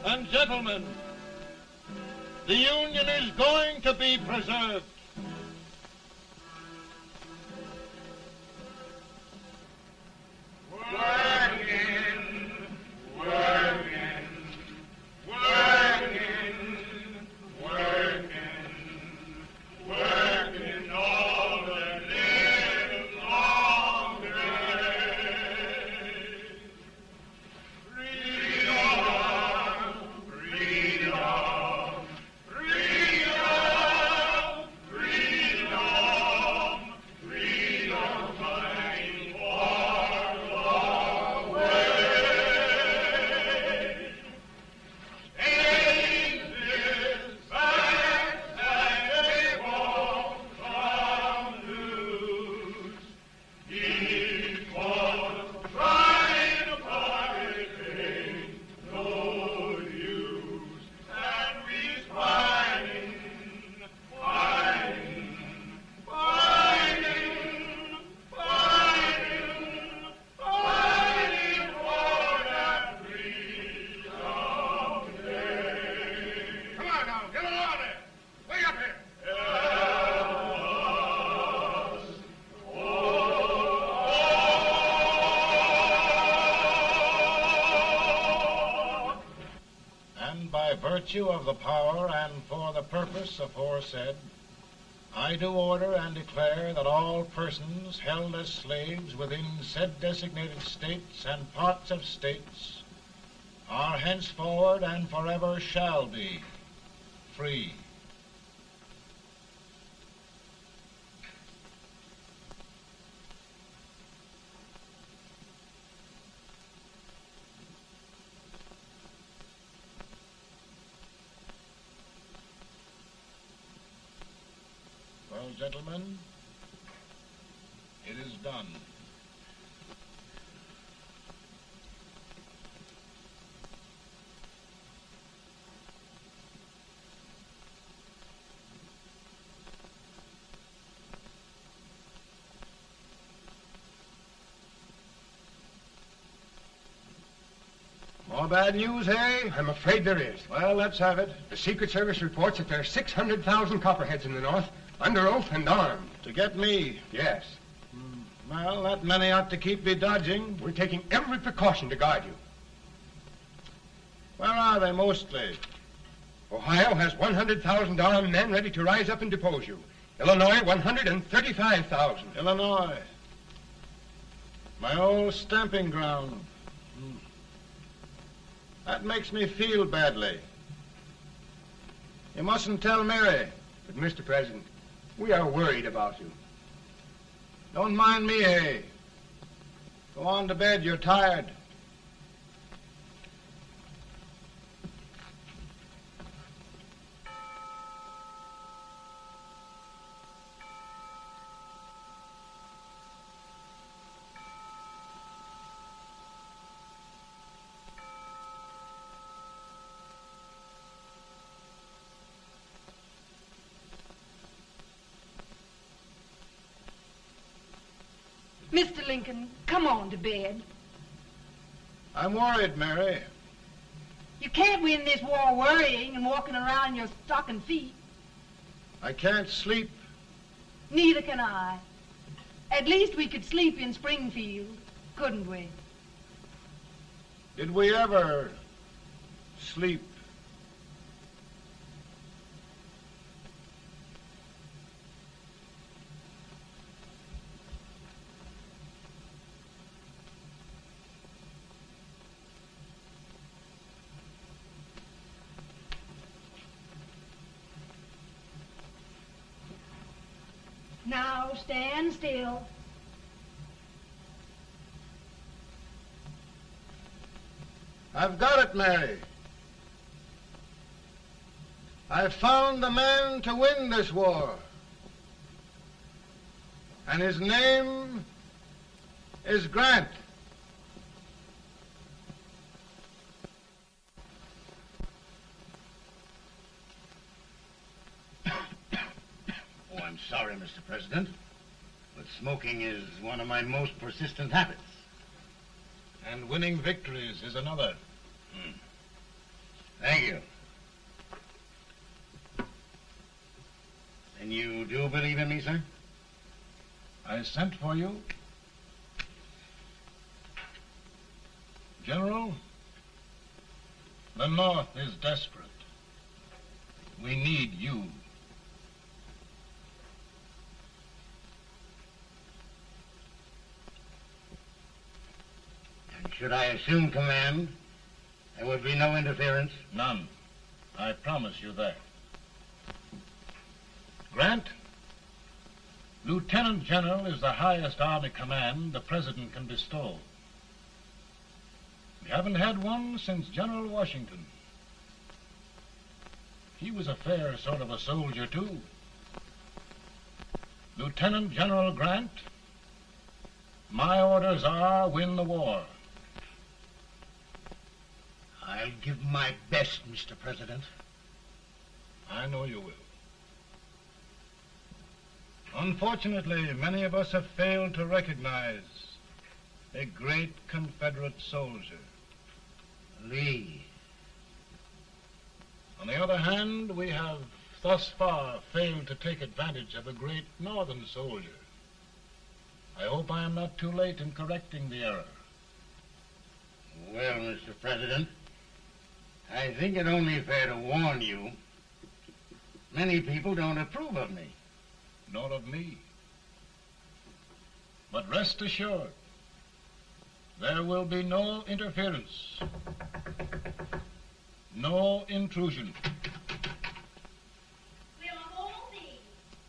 S7: And gentlemen, the Union is going to be preserved. Virtue of the power and for the purpose aforesaid, I do order and declare that all persons held as slaves within said designated states and parts of states are henceforward and forever shall be free. Well, gentlemen, it is done.
S19: More bad news, hey?
S18: I'm afraid there is.
S19: Well, let's have it.
S18: The Secret Service reports that there are 600,000 Copperheads in the North, under oath and armed.
S7: To get me?
S18: Yes.
S7: Well, that many ought to keep me dodging.
S18: We're taking every precaution to guard you.
S7: Where are they mostly?
S21: Ohio has $100,000 men ready to rise up and depose you. Illinois, 135,000.
S7: Illinois. My old stamping ground. That makes me feel badly. You mustn't tell Mary.
S21: But, Mr. President, we are worried about you.
S7: Don't mind me, eh? Go on to bed. You're tired.
S3: Mr. Lincoln, come on to bed.
S7: I'm worried, Mary.
S3: You can't win this war worrying and walking around in your stocking feet.
S7: I can't sleep.
S3: Neither can I. At least we could sleep in Springfield, couldn't we?
S7: Did we ever sleep?
S3: Now stand still.
S7: I've got it, Mary. I've found the man to win this war. And his name is Grant.
S15: Oh, I'm sorry, Mr. President, but smoking is one of my most persistent habits.
S10: And winning victories is another.
S15: Thank you. And you do believe in me, sir?
S10: I sent for you. General, the North is desperate. We need you.
S15: And should I assume command, there would be no interference?
S10: None. I promise you that. Grant, Lieutenant General is the highest army command the President can bestow. We haven't had one since General Washington. He was a fair sort of a soldier, too. Lieutenant General Grant, my orders are win the war.
S15: I'll give my best, Mr. President.
S10: I know you will. Unfortunately, many of us have failed to recognize a great Confederate soldier.
S15: Lee.
S10: On the other hand, we have thus far failed to take advantage of a great Northern soldier. I hope I am not too late in correcting the error.
S15: Well, Mr. President, I think it only fair to warn you. Many people don't approve of me.
S10: Nor of me. But rest assured, there will be no interference, no intrusion.
S4: Will all these.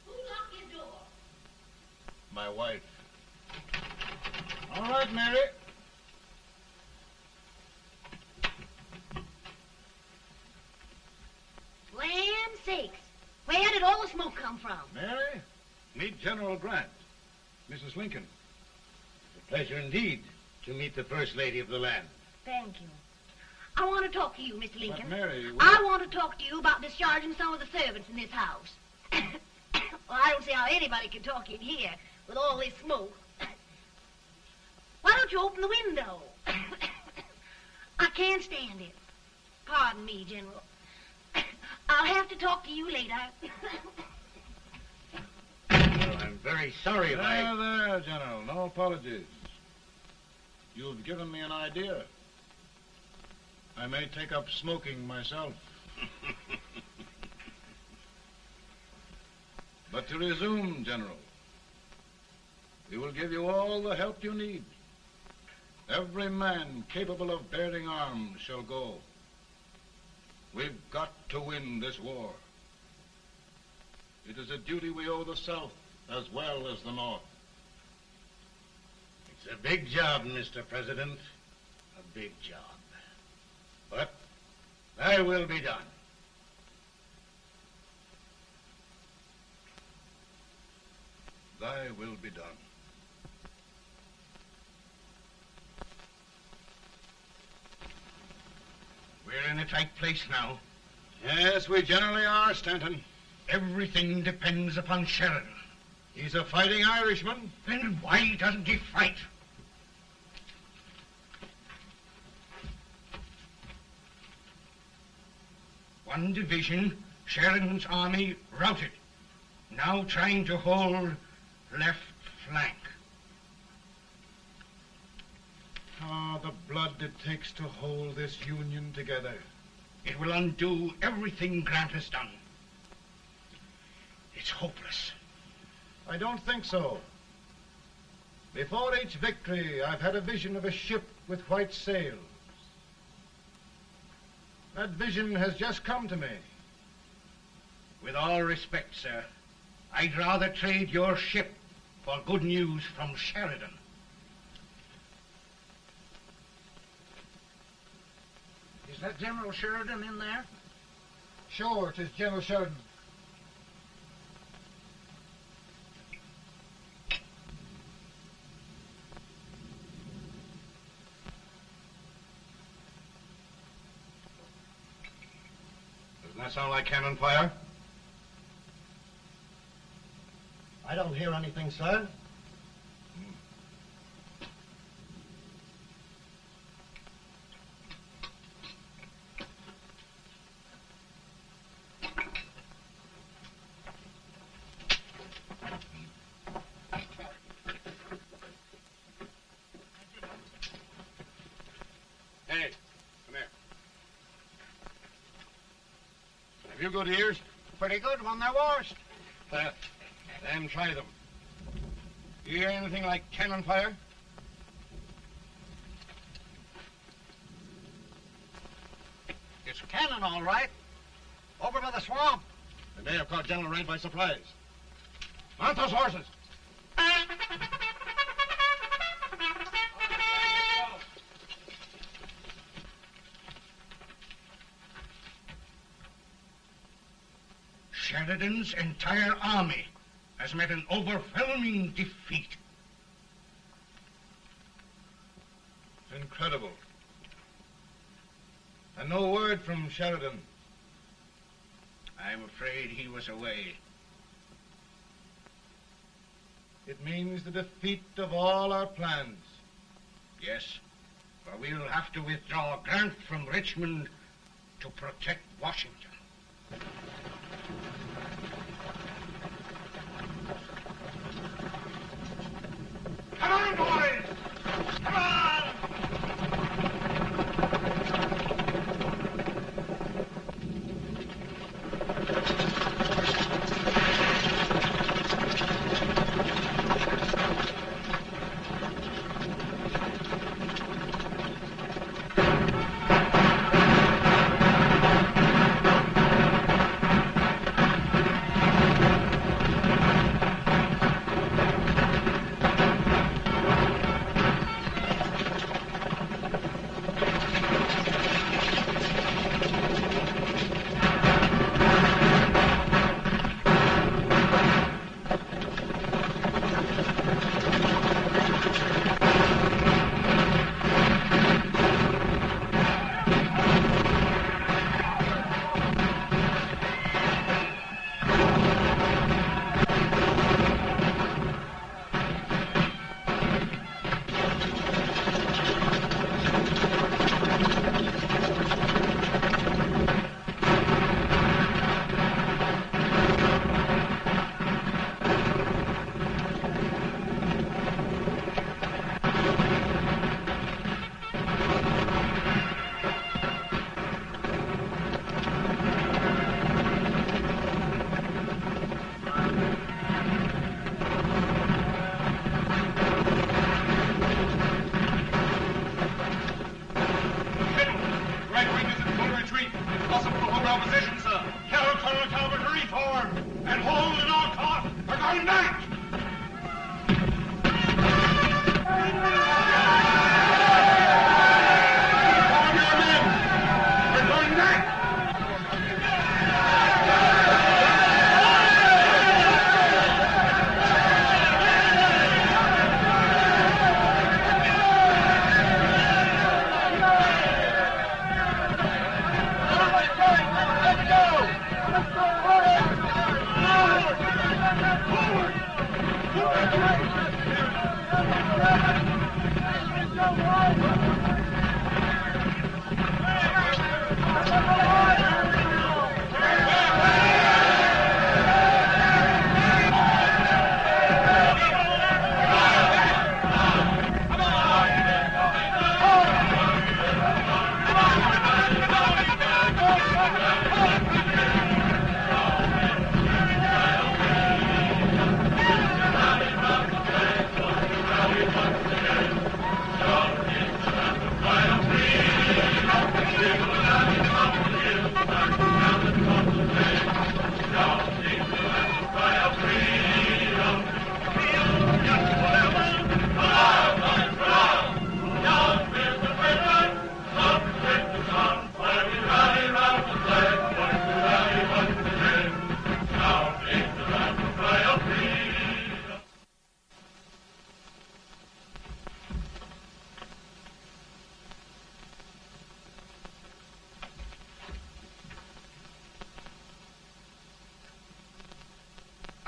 S4: Who locked your door?
S10: My wife.
S7: All right, Mary.
S11: Land sakes. Where did all the smoke come from?
S10: Mary, meet General Grant. Mrs. Lincoln.
S15: It's a pleasure indeed to meet the First Lady of the land.
S11: Thank you. I want to talk to you, Mr. Lincoln.
S10: But Mary,
S11: I want to talk to you about discharging some of the servants in this house. Well, I don't see how anybody can talk in here with all this smoke. Why don't you open the window? I can't stand it. Pardon me, General. I'll have to talk to you later.
S15: Well, I'm very sorry if I...
S10: There, General. No apologies. You've given me an idea.
S7: I may take up smoking myself. But to resume, General, we will give you all the help you need. Every man capable of bearing arms shall go. We've got to win this war. It is a duty we owe the South as well as the North.
S15: It's a big job, Mr. President. A big job. But thy will be done.
S7: Thy will be done.
S15: We're in a tight place now.
S7: Yes, we generally are, Stanton.
S15: Everything depends upon Sheridan.
S7: He's a fighting Irishman.
S15: Then why doesn't he fight? One division, Sheridan's army, routed. Now trying to hold left flank.
S7: Ah, the blood it takes to hold this Union together.
S15: It will undo everything Grant has done. It's hopeless.
S7: I don't think so. Before each victory, I've had a vision of a ship with white sails. That vision has just come to me.
S15: With all respect, sir, I'd rather trade your ship for good news from Sheridan.
S5: Is that General Sheridan in there?
S7: Sure, it is General Sheridan. Doesn't that sound like cannon fire?
S1: I don't hear anything, sir.
S7: Hey, come here. Have you good ears?
S5: Pretty good when they're washed.
S7: Then try them. You hear anything like cannon fire?
S5: It's cannon, all right. Over by the swamp.
S7: They may have caught General Wright by surprise. Mount those horses.
S15: Sheridan's entire army has met an overwhelming defeat.
S7: Incredible. And no word from Sheridan.
S15: I'm afraid he was away.
S7: It means the defeat of all our plans.
S15: Yes, for we'll have to withdraw Grant from Richmond to protect Washington. Come on, boys! Come on!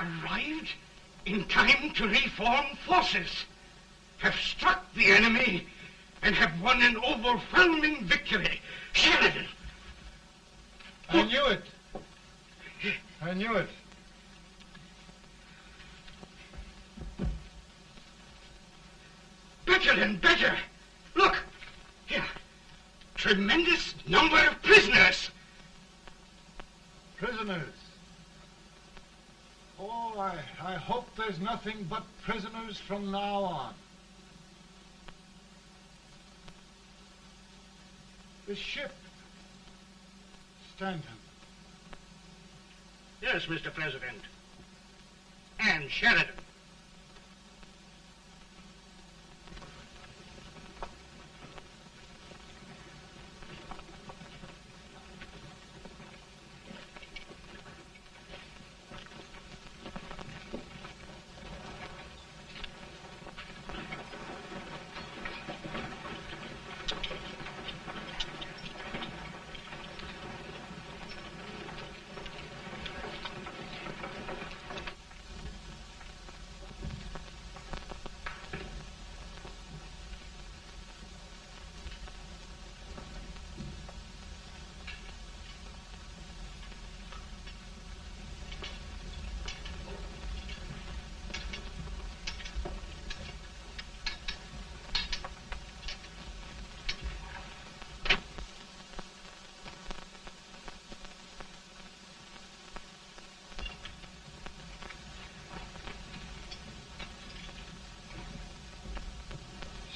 S15: Arrived in time to reform forces, have struck the enemy, and have won an overwhelming victory. Sheridan!
S10: I knew it. I knew it.
S15: Better and better. Look, here. Tremendous number of prisoners.
S10: Prisoners. Oh, I hope there's nothing but prisoners from now on. The ship. Stanton.
S15: Yes, Mr. President. And Sheridan.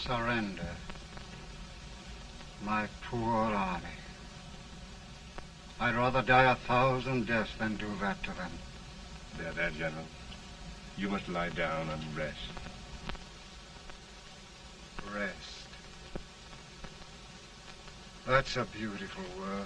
S7: Surrender. My poor army. I'd rather die 1,000 deaths than do that to them.
S21: There, General. You must lie down and rest.
S7: Rest. That's a beautiful word.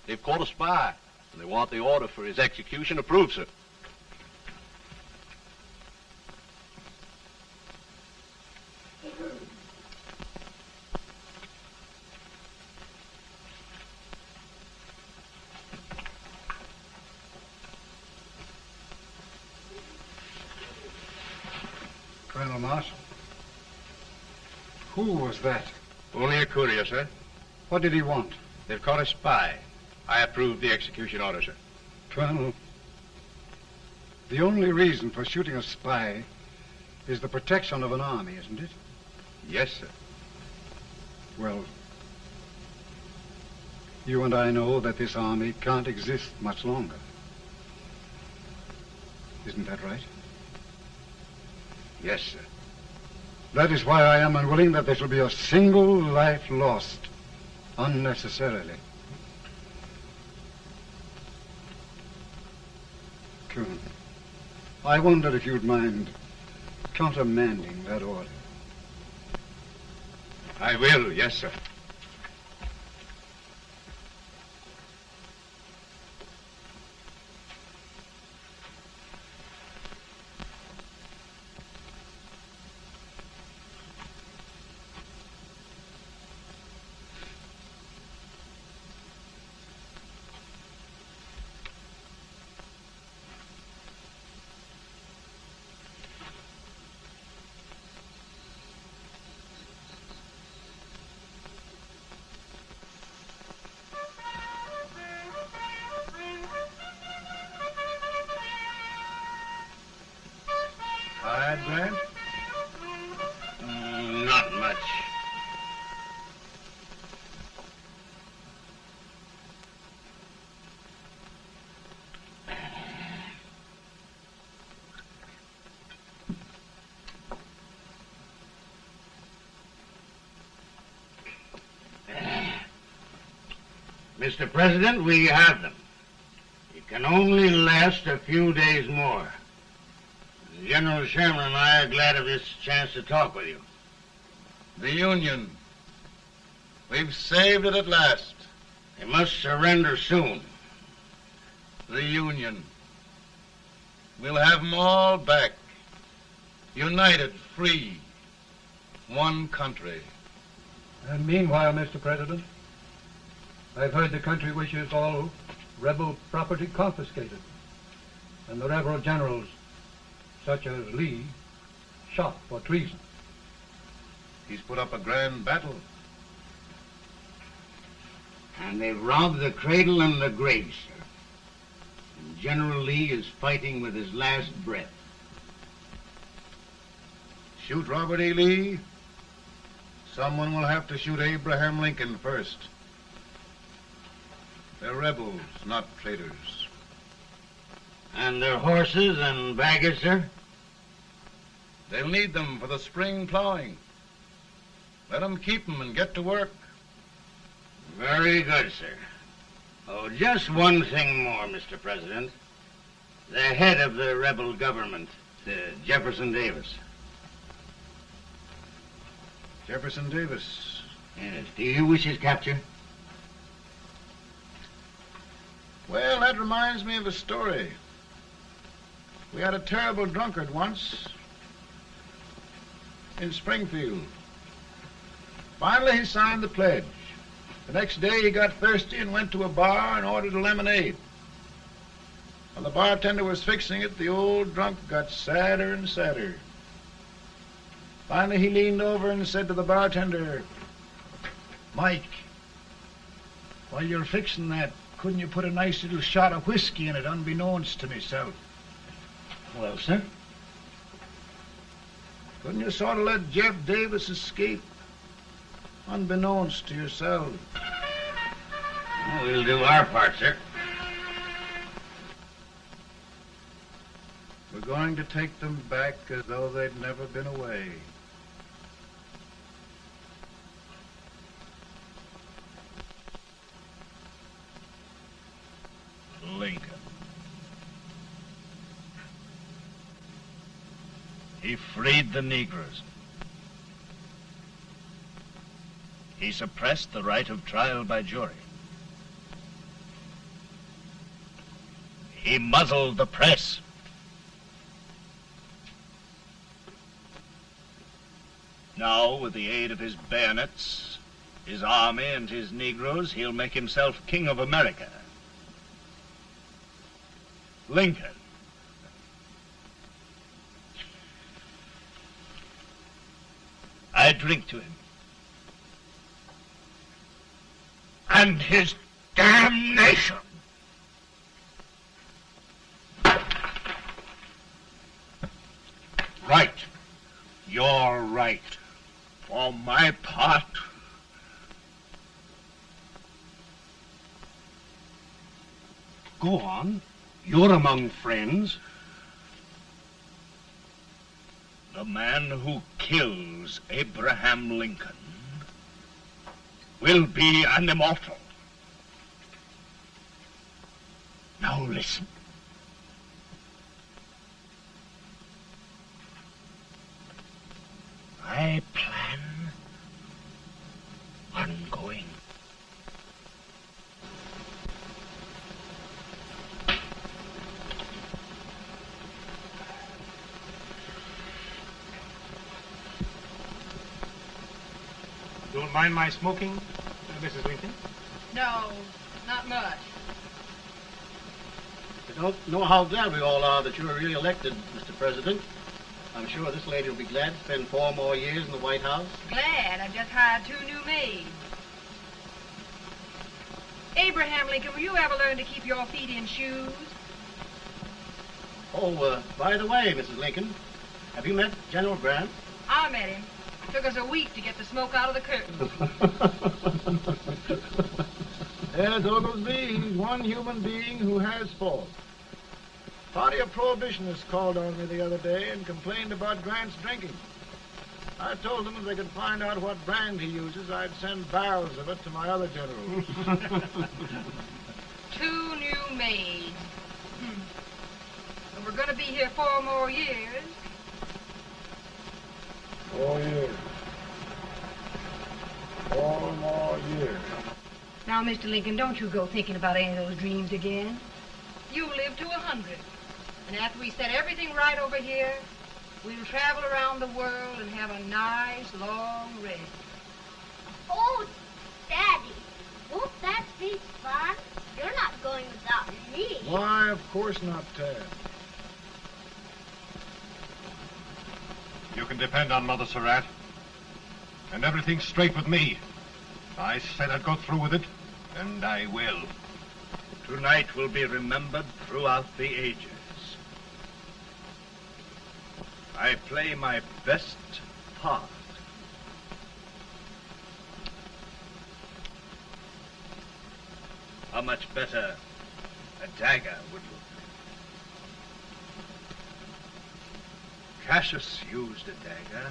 S12: They've caught a spy, and they want the order for his execution approved, sir.
S7: Colonel Marshall. Who was that?
S21: Only a courier, sir.
S7: What did he want?
S21: They've caught a spy. I approve the execution order, sir.
S7: Colonel, the only reason for shooting a spy is the protection of an army, isn't it?
S21: Yes, sir.
S7: Well, you and I know that this army can't exist much longer. Isn't that right?
S21: Yes, sir.
S7: That is why I am unwilling that there shall be a single life lost unnecessarily. Colonel, I wonder if you'd mind countermanding that order.
S21: I will, yes, sir.
S7: Tired, Grant?
S15: Not much. Mr. President, we have them. It can only last a few days more. General Sherman and I are glad of this chance to talk with you.
S7: The Union. We've saved it at last.
S15: They must surrender soon.
S7: The Union. We'll have them all back. United, free. One country.
S10: And meanwhile, Mr. President, I've heard the country wishes all rebel property confiscated, and the rebel generals, such as Lee, shot for treason.
S7: He's put up a grand battle.
S15: And they've robbed the cradle and the grave, sir. And General Lee is fighting with his last breath.
S7: Shoot Robert E. Lee? Someone will have to shoot Abraham Lincoln first. They're rebels, not traitors.
S15: And their horses and baggage, sir?
S7: They'll need them for the spring plowing. Let them keep them and get to work.
S15: Very good, sir. Oh, just one thing more, Mr. President. The head of the rebel government, Jefferson Davis.
S7: Jefferson Davis?
S15: Yes. Do you wish his capture?
S7: Well, that reminds me of a story. We had a terrible drunkard once in Springfield. Finally, he signed the pledge. The next day, he got thirsty and went to a bar and ordered a lemonade. While the bartender was fixing it, the old drunk got sadder and sadder. Finally, he leaned over and said to the bartender, "Mike, while you're fixing that, couldn't you put a nice little shot of whiskey in it, unbeknownst to myself?"
S15: Well, sir?
S7: Couldn't you sort of let Jeff Davis escape, unbeknownst to yourself?
S15: Well, we'll do our part, sir.
S7: We're going to take them back as though they'd never been away.
S8: Lincoln. He freed the Negroes. He suppressed the right of trial by jury. He muzzled the press. Now, with the aid of his bayonets, his army, and his Negroes, he'll make himself king of America. Lincoln. I drink to him. And his damnation. Right. You're right. For my part,
S1: Go on. You're among friends.
S8: the man who kills Abraham Lincoln will be an immortal. Now listen. I plan on going.
S22: Don't mind my smoking, Mrs. Lincoln?
S11: No, not much.
S1: You don't know how glad we all are that you were really elected, Mr. President. I'm sure this lady will be glad to spend 4 more years in the White House.
S11: Glad. I've just hired 2 new maids. Abraham Lincoln, will you ever learn to keep your feet in shoes?
S1: Oh, by the way, Mrs. Lincoln, have you met General Grant?
S11: I met him. Took us a week to get the smoke out of the curtains.
S7: Yes, Oglesby, he's one human being who has faults. Party of Prohibitionists called on me the other day and complained about Grant's drinking. I told them if they could find out what brand he uses, I'd send barrels of it to my other generals.
S18: 2 new maids. And we're going to be here 4 more years.
S7: 4 years. 4 more years.
S18: Now, Mr. Lincoln, don't you go thinking about any of those dreams again. You live to 100. And after we set everything right over here, we'll travel around the world and have a nice, long rest.
S4: Oh, Daddy, won't that be fun? You're not going without me.
S7: Why, of course not, Tad.
S21: You can depend on Mother Surratt. And everything's straight with me. I said I'd go through with it, and I will.
S8: Tonight will be remembered throughout the ages. I play my best part. How much better a dagger would look. Cassius used a dagger.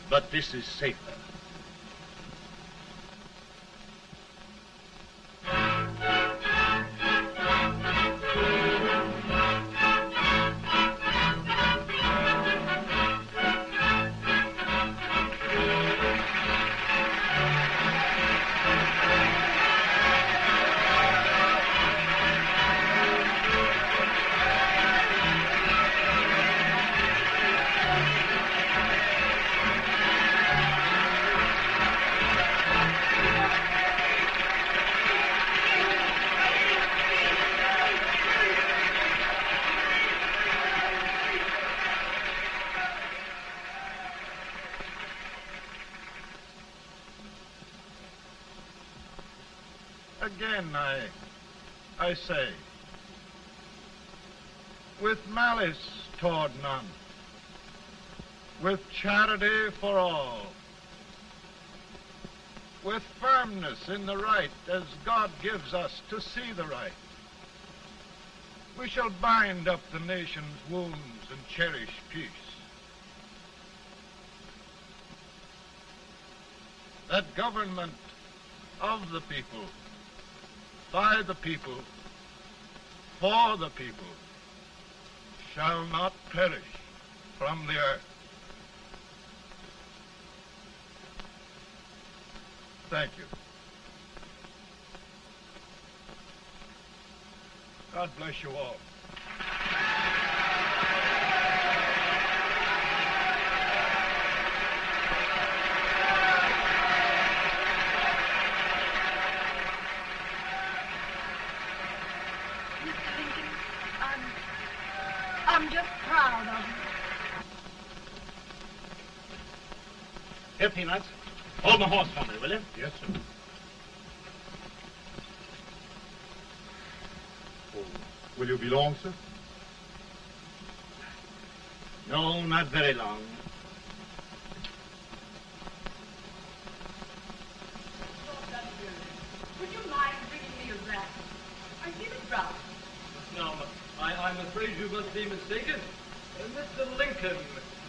S8: But this is safer.
S7: Again, I say, with malice toward none, with charity for all, with firmness in the right as God gives us to see the right, we shall bind up the nation's wounds and cherish peace. That government of the people, by the people, for the people, shall not perish from the earth. Thank you. God bless you all.
S18: I'm just proud of you.
S17: Here, Peanuts. Hold my horse for me, will you?
S21: Yes, sir. Oh, will you be long, sir?
S17: No, not very long.
S3: Would you mind bringing me a wrap? I feel it dry.
S16: No, I'm afraid you must be mistaken. Mr. Lincoln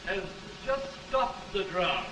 S16: has just stopped the draft.